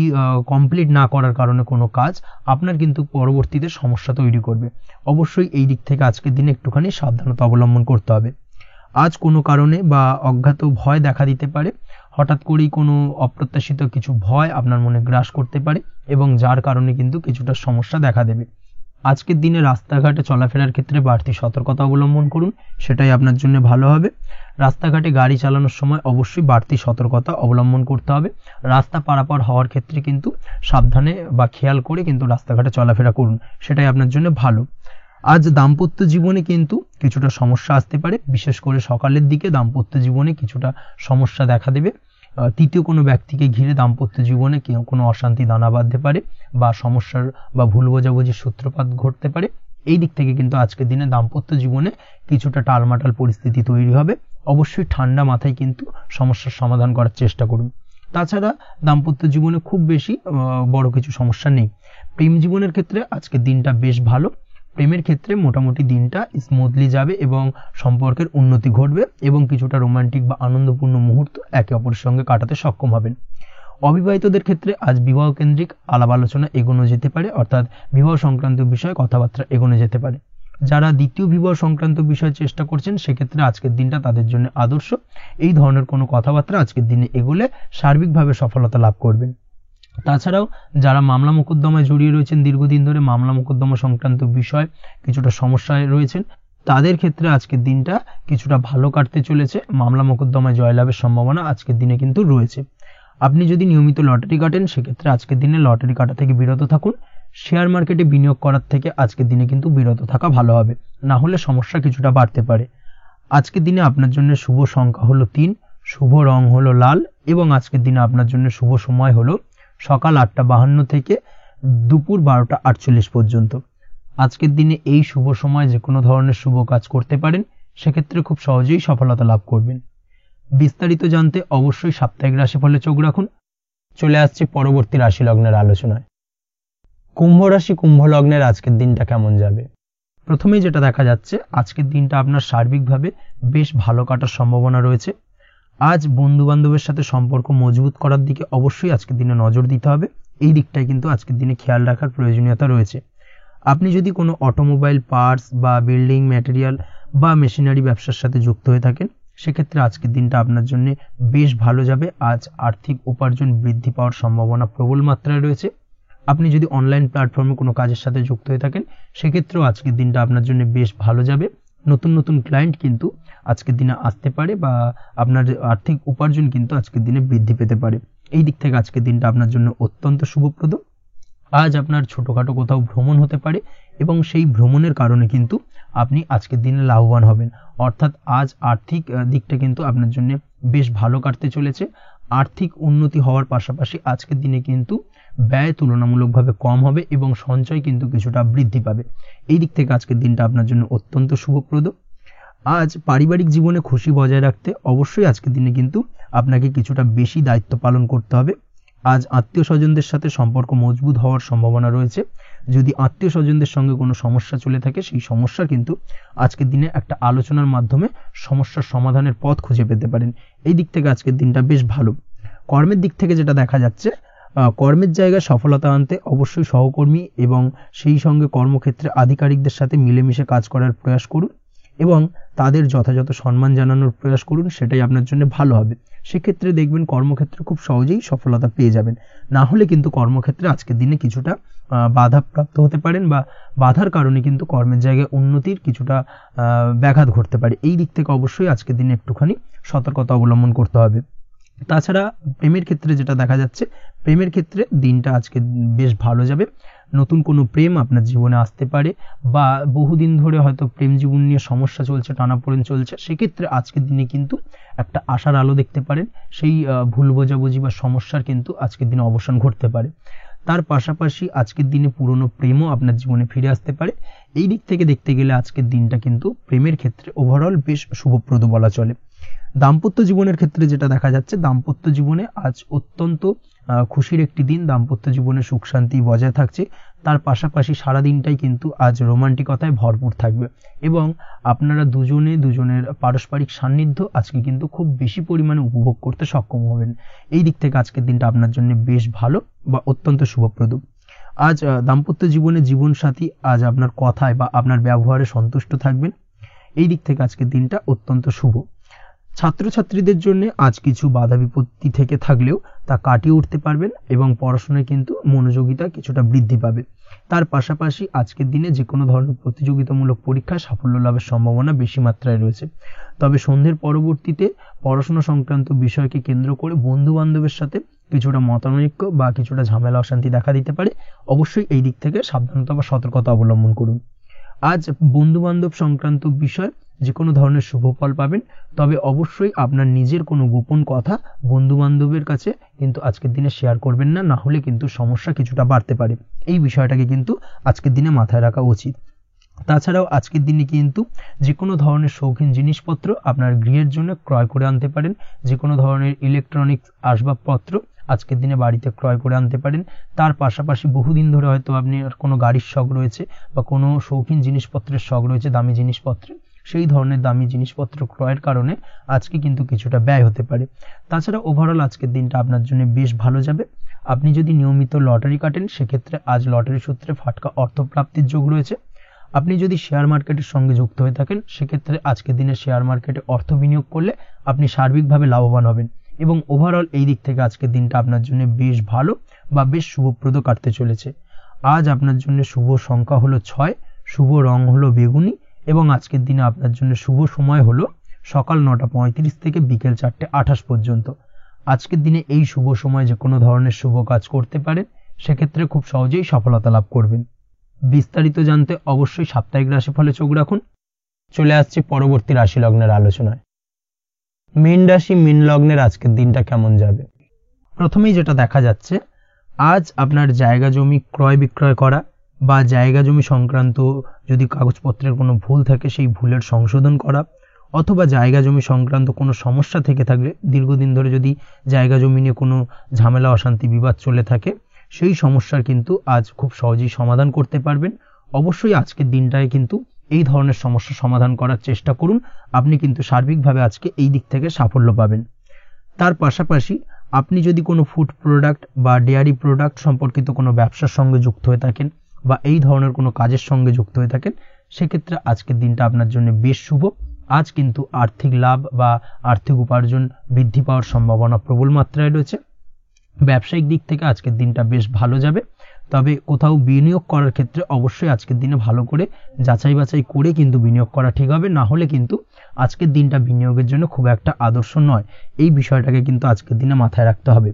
A: কমপ্লিট না করার কারণে কোনো কাজ আপনার কিন্তু পরবর্তীতে সমস্যা তৈরি করবে। অবশ্যই এই দিক থেকে আজকের দিনে একটুখানি সাবধানতা অবলম্বন করতে হবে। আজ কোনো কারণে বা অজ্ঞাত ভয় দেখা দিতে পারে, হঠাৎ করেই কোনো অপ্রত্যাশিত কিছু ভয় আপনার মনে গ্রাস করতে পারে এবং যার কারণে কিন্তু কিছুটা সমস্যা দেখা দেবে। আজকের দিনে রাস্তাঘাটে চলাফেরার ক্ষেত্রে বাড়তি সতর্কতা অবলম্বন করুন, সেটাই আপনার জন্য ভালো হবে। রাস্তাঘাটে গাড়ি চালানোর সময় অবশ্যই বাড়তি সতর্কতা অবলম্বন করতে হবে। রাস্তা পারাপার হওয়ার ক্ষেত্রে কিন্তু সাবধানে বা খেয়াল করে কিন্তু রাস্তাঘাটে চলাফেরা করুন, সেটাই আপনার জন্য ভালো। আজ দাম্পত্য জীবনে কিন্তু কিছুটা সমস্যা আসতে পারে, বিশেষ করে সকালের দিকে দাম্পত্য জীবনে কিছুটা সমস্যা দেখা দেবে। তৃতীয় কোনো ব্যক্তিকে ঘিরে দাম্পত্য জীবনে কোনো অশান্তি দানা বাঁধতে পারে বা সমস্যার বা ভুল বোঝাবুঝির সূত্রপাত ঘটতে পারে। এই দিক থেকে কিন্তু আজকের দিনে দাম্পত্য জীবনে কিছুটা টালমাটাল পরিস্থিতি তৈরি হবে। অবশ্যই ঠান্ডা মাথায় কিন্তু সমস্যার সমাধান করার চেষ্টা করুন। তাছাড়া দাম্পত্য জীবনে খুব বেশি বড় কিছু সমস্যা নেই। প্রেম জীবনের ক্ষেত্রে আজকের দিনটা বেশ ভালো। প্রেমের ক্ষেত্রে মোটামুটি দিনটা স্মুথলি যাবে এবং সম্পর্কের উন্নতি ঘটবে এবং কিছুটা রোমান্টিক বা আনন্দপূর্ণ মুহূর্ত একে অপরের সঙ্গে কাটাতে সক্ষম হবেন। অবিবাহিতদের ক্ষেত্রে আজ বিবাহ কেন্দ্রিক আলাপ আলোচনা এগোনো যেতে পারে, অর্থাৎ বিবাহ সংক্রান্ত বিষয়ে কথাবার্তা এগোনো যেতে পারে। যারা দ্বিতীয় বিবাহ সংক্রান্ত বিষয়ে চেষ্টা করছেন সেক্ষেত্রে আজকের দিনটা তাদের জন্য আদর্শ। এই ধরনের কোনো কথাবার্তা আজকের দিনে এগোলে সার্বিকভাবে সফলতা লাভ করবেন। তাছাড়াও যারা মামলা মোকদ্দমায় জড়িয়ে রয়েছেন, দীর্ঘদিন ধরে মামলা মোকদ্দমা সংক্রান্ত বিষয় কিছুটা সমস্যায় রয়েছেন, তাদের ক্ষেত্রে আজকের দিনটা কিছুটা ভালো কাটতে চলেছে। মামলা মোকদ্দমায় জয়লাভের সম্ভাবনা আজকের দিনে কিন্তু রয়েছে। আপনি যদি নিয়মিত লটারি কাটেন সেক্ষেত্রে আজকের দিনে লটারি কাটা থেকে বিরত থাকুন। শেয়ার মার্কেটে বিনিয়োগ করার থেকে আজকের দিনে কিন্তু বিরত থাকা ভালো হবে, না হলে সমস্যা কিছুটা বাড়তে পারে। আজকের দিনে আপনার জন্য শুভ সংখ্যা হলো 3, শুভ রং হলো লাল এবং আজকের দিনে আপনার জন্য শুভ সময় হলো সকাল 8:52 থেকে দুপুর 12:48 পর্যন্ত। আজকের দিনে এই শুভ সময় যে কোনো ধরনের শুভ কাজ করতে পারেন, সেক্ষেত্রে খুব সহজেই সফলতা লাভ করবেন। বিস্তারিত জানতে অবশ্যই সাপ্তাহিক রাশিফলে চোখ রাখুন। চলে আসছে পরবর্তী রাশি লগ্নের আলোচনায়। কুম্ভ রাশি, কুম্ভ লগ্নের আজকের দিনটা কেমন যাবে? প্রথমেই যেটা দেখা যাচ্ছে, আজকের দিনটা আপনার সার্বিকভাবে বেশ ভালো কাটার সম্ভাবনা রয়েছে। আজ বন্ধু বান্ধবের সাথে সম্পর্ক মজবুত করার দিকে অবশ্যই আজকের দিনে নজর দিতে হবে। এই দিকটাই কিন্তু আজকের দিনে খেয়াল রাখার প্রয়োজনীয়তা রয়েছে। আপনি যদি কোনো অটোমোবাইল পার্টস বা বিল্ডিং ম্যাটেরিয়াল বা মেশিনারি ব্যবসার সাথে যুক্ত হয়ে থাকেন, সেক্ষেত্রে আজকের দিনটা আপনার জন্য বেশ ভালো যাবে। আজ আর্থিক উপার্জন বৃদ্ধি পাওয়ার সম্ভাবনা প্রবল মাত্রায় রয়েছে। আপনি যদি অনলাইন প্ল্যাটফর্মে কোনো কাজের সাথে যুক্ত হয়ে থাকেন, সেক্ষেত্রেও আজকের দিনটা আপনার জন্য বেশ ভালো যাবে। নতুন নতুন ক্লায়েন্ট কিন্তু আজকের দিনে আসতে পারে বা আপনার আর্থিক উপার্জন কিন্তু আজকের দিনে বৃদ্ধি পেতে পারে। এই দিক থেকে আজকের দিনটা আপনার জন্য অত্যন্ত শুভপ্রদ। আজ আপনার ছোটখাটো কোথাও ভ্রমণ হতে পারে এবং সেই ভ্রমণের কারণে কিন্তু আপনি আজকের দিনে লাভবান হবেন। অর্থাৎ আজ আর্থিক দিকটা কিন্তু আপনার জন্য বেশ ভালো কাটতে চলেছে। আর্থিক উন্নতি হওয়ার পাশাপাশি আজকের দিনে কিন্তু ব্যয় তুলনামূলকভাবে কম হবে এবং সঞ্চয় কিন্তু কিছুটা বৃদ্ধি পাবে। এই দিক থেকে আজকের দিনটা আপনার জন্য অত্যন্ত শুভপ্রদ। আজ পারিবারিক জীবনে খুশি বজায় রাখতে অবশ্যই আজকের দিনে কিন্তু আপনাকে কিছুটা বেশি দায়িত্ব পালন করতে হবে। আজ আত্মীয় স্বজনদের সাথে সম্পর্ক মজবুত হওয়ার সম্ভাবনা রয়েছে। যদি আত্মীয় স্বজনদের সঙ্গে কোনো সমস্যা চলে থাকে, সেই সমস্যা কিন্তু আজকের দিনে একটা আলোচনার মাধ্যমে সমস্যার সমাধানের পথ খুঁজে পেতে পারেন। এই দিক থেকে আজকের দিনটা বেশ ভালো। কর্মের দিক থেকে যেটা দেখা যাচ্ছে, কর্মের জায়গায় সফলতা আনতে অবশ্যই সহকর্মী এবং সেই সঙ্গে কর্মক্ষেত্রে আধিকারিকদের সাথে মিলেমিশে কাজ করার প্রয়াস করুন এবং তাদের যথাযথ সম্মান জানানোর প্রয়াস করুন, সেটাই আপনার জন্য ভালো হবে। সেক্ষেত্রে দেখবেন কর্মক্ষেত্রে খুব সহজেই সফলতা পেয়ে যাবেন। না হলে কিন্তু কর্মক্ষেত্রে আজকের দিনে কিছুটা বাধাপ্রাপ্ত হতে পারেন বা বাধার কারণে কিন্তু কর্মের জায়গায় উন্নতির কিছুটা ব্যাঘাত ঘটতে পারে। এই দিক থেকে অবশ্যই আজকের দিনে একটুখানি সতর্কতা অবলম্বন করতে হবে। তাছাড়া প্রেমের ক্ষেত্রে যেটা দেখা যাচ্ছে, প্রেমের ক্ষেত্রে দিনটা আজকে বেশ ভালো যাবে। নতুন কোনো প্রেম আপনার জীবনে আসতে পারে বা বহুদিন ধরে হয়তো প্রেম জীবন নিয়ে সমস্যা চলছে, টানাপোড়েন চলছে, সেক্ষেত্রে আজকের দিনে কিন্তু একটা আশার আলো দেখতে পারেন। সেই ভুল বোঝাবুঝি বা সমস্যার কিন্তু আজকের দিনে অবসান ঘটতে পারে। তার পাশাপাশি আজকের দিনে পুরনো প্রেমও আপনার জীবনে ফিরে আসতে পারে। এই দিক থেকে দেখতে গেলে আজকের দিনটা কিন্তু প্রেমের ক্ষেত্রে ওভারঅল বেশ শুভপ্রদ বলা চলে। দাম্পত্য জীবনের ক্ষেত্রে যেটা দেখা যাচ্ছে, দাম্পত্য জীবনে আজ অত্যন্ত খুশির একটি দিন। দাম্পত্য জীবনে সুখ শান্তি বজায় থাকছে। তার পাশাপাশি সারা দিনটাই কিন্তু আজ রোমান্টিকতায় ভরপুর থাকবে এবং আপনারা দুজনের পারস্পরিক সান্নিধ্য আজকে কিন্তু খুব বেশি পরিমাণে উপভোগ করতে সক্ষম হবেন। এই দিক থেকে আজকের দিনটা আপনার জন্য বেশ ভালো বা অত্যন্ত শুভপ্রদ। আজ দাম্পত্য জীবনে জীবনসাথী আজ আপনার কথায় বা আপনার ব্যবহারে সন্তুষ্ট থাকবেন। এই দিক থেকে আজকের দিনটা অত্যন্ত শুভ। ছাত্রছাত্রীদের জন্য আজ কিছু বাধা বিপত্তি থেকে থাকলেও তা কাটিয়ে উঠতে পারবেন এবং পড়াশোনায় কিন্তু মনোযোগিতা কিছুটা বৃদ্ধি পাবে। তার পাশাপাশি আজকের দিনে যে কোনো ধরনের প্রতিযোগিতামূলক পরীক্ষায় সাফল্য লাভের সম্ভাবনা বেশি মাত্রায় রয়েছে। তবে সন্ধ্যের পরবর্তীতে পড়াশোনা সংক্রান্ত বিষয়কে কেন্দ্র করে বন্ধু বান্ধবের সাথে কিছুটা মতানৈক্য বা কিছুটা ঝামেলা অশান্তি দেখা দিতে পারে। অবশ্যই এই দিক থেকে সাবধানতা বা সতর্কতা অবলম্বন করুন। আজ বন্ধু বান্ধব সংক্রান্ত বিষয় যে কোনো ধরনের শুভ ফল পাবেন, তবে অবশ্যই আপনার নিজের কোনো গোপন কথা বন্ধু বান্ধবের কাছে কিন্তু আজকের দিনে শেয়ার করবেন না, না হলে কিন্তু সমস্যা কিছুটা বাড়তে পারে। এই বিষয়টাকে কিন্তু আজকের দিনে মাথায় রাখা উচিত। তাছাড়াও আজকের দিনে কিন্তু যে কোনো ধরনের শৌখিন জিনিসপত্র আপনার গৃহের জন্য ক্রয় করে আনতে পারেন। যে কোনো ধরনের ইলেকট্রনিক্স আসবাবপত্র আজকের দিনে বাড়িতে ক্রয় করে আনতে পারেন। তার পাশাপাশি বহুদিন ধরে হয়তো আপনি কোনো গাড়ির শখ রয়েছে বা কোনো শৌখিন জিনিসপত্রের শখ রয়েছে, দামি জিনিসপত্রে, সেই ধরনের দামি জিনিসপত্র ক্রয়ের কারণে আজকে কিন্তু কিছুটা ব্যয় হতে পারে। তাছাড়া ওভারঅল আজকের দিনটা আপনার জন্য বেশ ভালো যাবে। আপনি যদি নিয়মিত লটারি কাটেন, সেক্ষেত্রে আজ লটারি সূত্রে ফাটকা অর্থপ্রাপ্তির যোগ রয়েছে। আপনি যদি শেয়ার মার্কেটের সঙ্গে যুক্ত হয়ে থাকেন সেক্ষেত্রে আজকের দিনে শেয়ার মার্কেটে অর্থ বিনিয়োগ করলে আপনি সার্বিকভাবে লাভবান হবেন এবং ওভারঅল এই দিক থেকে আজকের দিনটা আপনার জন্য বেশ ভালো বা বেশ শুভপ্রদ কাটতে চলেছে। আজ আপনার জন্য শুভ সংখ্যা হলো 6, শুভ রং হলো বেগুনি এবং আজকের দিনে আপনার জন্য শুভ সময় হলো সকাল 9:35 থেকে বিকেল 4:28 পর্যন্ত। আজকের দিনে এই শুভ সময় যে কোনো ধরনের শুভ কাজ করতে পারেন, সেক্ষেত্রে খুব সহজেই সফলতা লাভ করবেন। বিস্তারিত জানতে অবশ্যই সাপ্তাহিক রাশিফলে চোখ রাখুন। চলে আসছে পরবর্তী রাশি লগ্নের আলোচনায়। মীন রাশি মীন লগ্নের আজকের দিনটা কেমন যাবে? প্রথমেই যেটা দেখা যাচ্ছে, আজ আপনার জায়গা জমি ক্রয় বিক্রয় করা বা জায়গা জমি সংক্রান্ত যদি কাগজপত্রের কোনো ভুল থাকে সেই ভুলের সংশোধন করা, অথবা জায়গা জমি সংক্রান্ত কোনো সমস্যা থেকে থাকলে, দীর্ঘদিন ধরে যদি জায়গা জমি নিয়ে কোনো ঝামেলা অশান্তি বিবাদ চলে থাকে, সেই সমস্যার কিন্তু আজ খুব সহজেই সমাধান করতে পারবেন। অবশ্যই আজকের দিনটায় কিন্তু এই ধরনের সমস্যা সমাধান করার চেষ্টা করুন, আপনি কিন্তু সার্বিকভাবে আজকে এই দিক থেকে সাফল্য পাবেন। তার পাশাপাশি আপনি যদি কোনো ফুড প্রোডাক্ট বা ডেয়ারি প্রোডাক্ট সম্পর্কিত কোনো ব্যবসার সঙ্গে যুক্ত হয়ে থাকেন বা এই ধরনের কোনো কাজের সঙ্গে যুক্ত হয়ে থাকেন, সেক্ষেত্রে আজকের দিনটা আপনার জন্য বেশ শুভ। আজ কিন্তু আর্থিক লাভ বা আর্থিক উপার্জন বৃদ্ধি পাওয়ার সম্ভাবনা প্রবল মাত্রায় রয়েছে। ব্যবসায়িক দিক থেকে আজকের দিনটা বেশ ভালো যাবে, তবে কোথাও বিনিয়োগ করার ক্ষেত্রে অবশ্যই আজকের দিনে ভালো করে যাচাই বাছাই করে কিন্তু বিনিয়োগ করা ঠিক হবে, না হলে কিন্তু আজকের দিনটা বিনিয়োগের জন্য খুব একটা আদর্শ নয়। এই বিষয়টাকে কিন্তু আজকের দিনে মাথায় রাখতে হবে।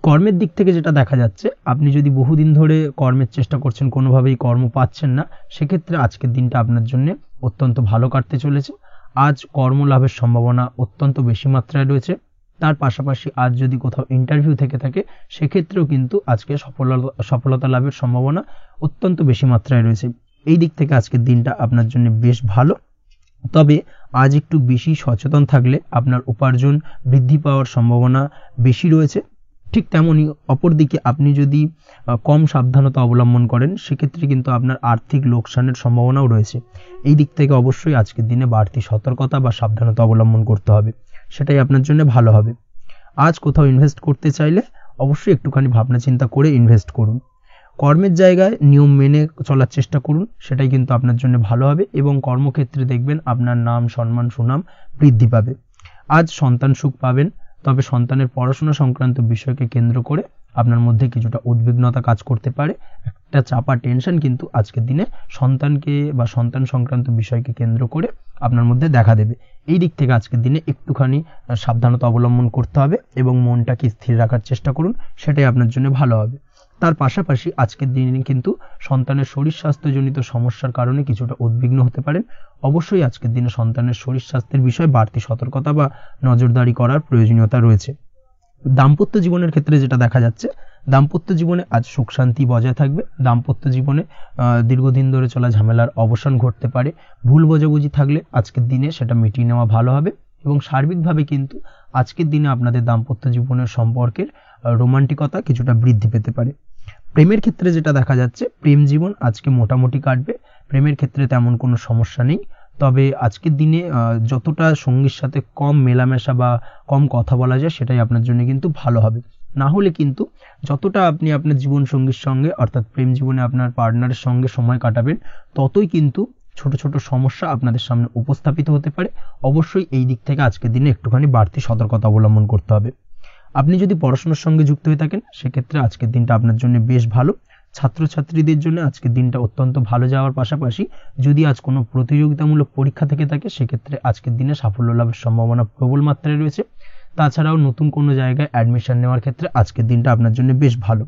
A: কর্মের দিক থেকে যেটা দেখা যাচ্ছে, আপনি যদি বহুদিন ধরে কর্মের চেষ্টা করছেন, কোনোভাবেই কর্ম পাচ্ছেন না, সেক্ষেত্রে আজকের দিনটা আপনার জন্য অত্যন্ত ভালো কাটতে চলেছে। আজ কর্মলাভের সম্ভাবনা অত্যন্ত বেশি মাত্রায় রয়েছে। তার পাশাপাশি আজ যদি কোথাও ইন্টারভিউ থেকে থাকে, সেক্ষেত্রেও কিন্তু আজকে সফলতা লাভের সম্ভাবনা অত্যন্ত বেশি মাত্রায় রয়েছে। এই দিক থেকে আজকের দিনটা আপনার জন্য বেশ ভালো, তবে আজ একটু বেশি সচেতন থাকলে আপনার উপার্জন বৃদ্ধি পাওয়ার সম্ভাবনা বেশি রয়েছে। ঠিক তেমনই অপরদিকে আপনি যদি কম সাবধানতা অবলম্বন করেন, সেক্ষেত্রে কিন্তু আপনার আর্থিক লোকসানের সম্ভাবনাও রয়েছে। এই দিক থেকে অবশ্যই আজকের দিনে বাড়তি সতর্কতা বা সাবধানতা অবলম্বন করতে হবে, সেটাই আপনার জন্য ভালো হবে। আজ কোথাও ইনভেস্ট করতে চাইলে অবশ্যই একটুখানি ভাবনা চিন্তা করে ইনভেস্ট করুন। কর্মের জায়গায় নিয়ম মেনে চলার চেষ্টা করুন, সেটাই কিন্তু আপনার জন্য ভালো হবে এবং কর্মক্ষেত্রে দেখবেন আপনার নাম সম্মান সুনাম বৃদ্ধি পাবে। আজ সন্তান সুখ পাবেন, তবে সন্তানের পড়াশোনা সংক্রান্ত বিষয়কে কেন্দ্র করে আপনার মধ্যে কিছুটা উদ্বিগ্নতা কাজ করতে পারে। একটা চাপা টেনশন কিন্তু আজকের দিনে সন্তানকে বা সন্তান সংক্রান্ত বিষয়কে কেন্দ্র করে আপনার মধ্যে দেখা দেবে। এই দিক থেকে আজকের দিনে একটুখানি সাবধানতা অবলম্বন করতে হবে এবং মনটাকে স্থির রাখার চেষ্টা করুন, সেটাই আপনার জন্য ভালো হবে। তার পাশাপাশি আজকের দিনে কিন্তু সন্তানের শরীর স্বাস্থ্যজনিত সমস্যার কারণে কিছুটা উদ্বিগ্ন হতে পারেন। অবশ্যই আজকের দিনে সন্তানের শরীর স্বাস্থ্যের বিষয়ে বাড়তি সতর্কতা বা নজরদারি করার প্রয়োজনীয়তা রয়েছে। দাম্পত্য জীবনের ক্ষেত্রে যেটা দেখা যাচ্ছে, দাম্পত্য জীবনে আজ সুখ শান্তি বজায় থাকবে। দাম্পত্য জীবনে দীর্ঘদিন ধরে চলা ঝামেলার অবসান ঘটতে পারে। ভুল বোঝাবুঝি থাকলে আজকের দিনে সেটা মিটিয়ে নেওয়া ভালো হবে এবং সার্বিকভাবে কিন্তু আজকের দিনে আপনাদের দাম্পত্য জীবনের সম্পর্কের রোমান্টিকতা কিছুটা বৃদ্ধি পেতে পারে। প্রেমের ক্ষেত্রে যেটা দেখা যাচ্ছে, প্রেম জীবন আজকে মোটামুটি কাটবে। প্রেমের ক্ষেত্রে তেমন কোনো সমস্যা নেই, তবে আজকের দিনে যতটা সঙ্গীর সাথে কম মেলামেশা বা কম কথা বলা যায়, সেটাই আপনার জন্য কিন্তু ভালো হবে। না হলে কিন্তু যতটা আপনি আপনার জীবন সঙ্গীর সঙ্গে অর্থাৎ প্রেম জীবনে আপনার পার্টনারের সঙ্গে সময় কাটাবেন, ততই কিন্তু ছোট ছোট সমস্যা আপনাদের সামনে উপস্থাপিত হতে পারে। অবশ্যই এই দিক থেকে আজকের দিনে একটুখানি বাড়তি সতর্কতা অবলম্বন করতে হবে। আপনি যদি পড়াশোনার সঙ্গে যুক্ত হয়ে থাকেন, সেক্ষেত্রে আজকের দিনটা আপনার জন্য বেশ ভালো। ছাত্রছাত্রীদের জন্য আজকের দিনটা অত্যন্ত ভালো যাওয়ার পাশাপাশি যদি আজ কোনো প্রতিযোগিতামূলক পরীক্ষা থেকে থাকে, সেক্ষেত্রে আজকের দিনে সাফল্য লাভের সম্ভাবনা প্রবল মাত্রায় রয়েছে। তাছাড়াও নতুন কোনো জায়গায় অ্যাডমিশন নেওয়ার ক্ষেত্রে আজকের দিনটা আপনার জন্য বেশ ভালো।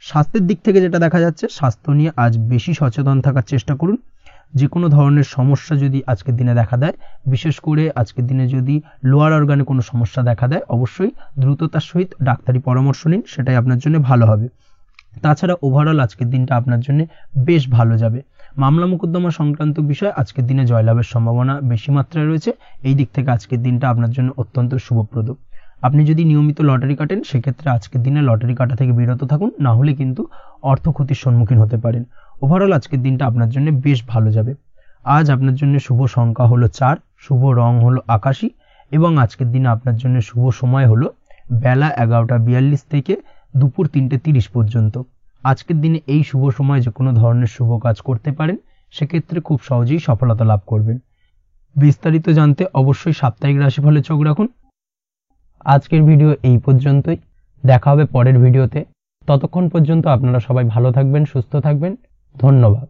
A: স্বাস্থ্যের দিক থেকে যেটা দেখা যাচ্ছে, স্বাস্থ্য নিয়ে আজ বেশি সচেতন থাকার চেষ্টা করুন। যে কোনো ধরনের সমস্যা যদি আজকের দিনে দেখা দেয়, বিশেষ করে আজকের দিনে যদি লোয়ার অর্গানে কোনো সমস্যা দেখা দেয়, অবশ্যই দ্রুততার সহিত ডাক্তারি পরামর্শ নিন, সেটাই আপনার জন্য ভালো হবে। তাছাড়া ওভারঅল আজকের দিনটা আপনার জন্য বেশ ভালো যাবে। মামলা মোকদ্দমা সংক্রান্ত বিষয়ে আজকের দিনে জয়লাভের সম্ভাবনা বেশি মাত্রায় রয়েছে। এই দিক থেকে আজকের দিনটা আপনার জন্য অত্যন্ত শুভপ্রদ। আপনি যদি নিয়মিত লটারি কাটেন, সেক্ষেত্রে আজকের দিনে লটারি কাটা থেকে বিরত থাকুন, না হলে কিন্তু অর্থ ক্ষতির সম্মুখীন হতে পারেন। ওভারঅল আজকের দিনটা আপনার জন্য বেশ ভালো যাবে। আজ আপনার জন্য শুভ সংখ্যা হলো 4, শুভ রং হলো আকাশী এবং আজকের দিনে আপনার জন্য শুভ সময় হলো বেলা 11:42 থেকে দুপুর 3:30 পর্যন্ত। আজকের দিনে এই শুভ সময় যে কোনো ধরনের শুভ কাজ করতে পারেন, সেক্ষেত্রে খুব সহজেই সফলতা লাভ করবেন। বিস্তারিত জানতে অবশ্যই সাপ্তাহিক রাশিফলে চোখ রাখুন। আজকের ভিডিও এই পর্যন্তই, দেখা হবে পরের ভিডিওতে। ততক্ষণ পর্যন্ত আপনারা সবাই ভালো থাকবেন, সুস্থ থাকবেন। ধন্যবাদ।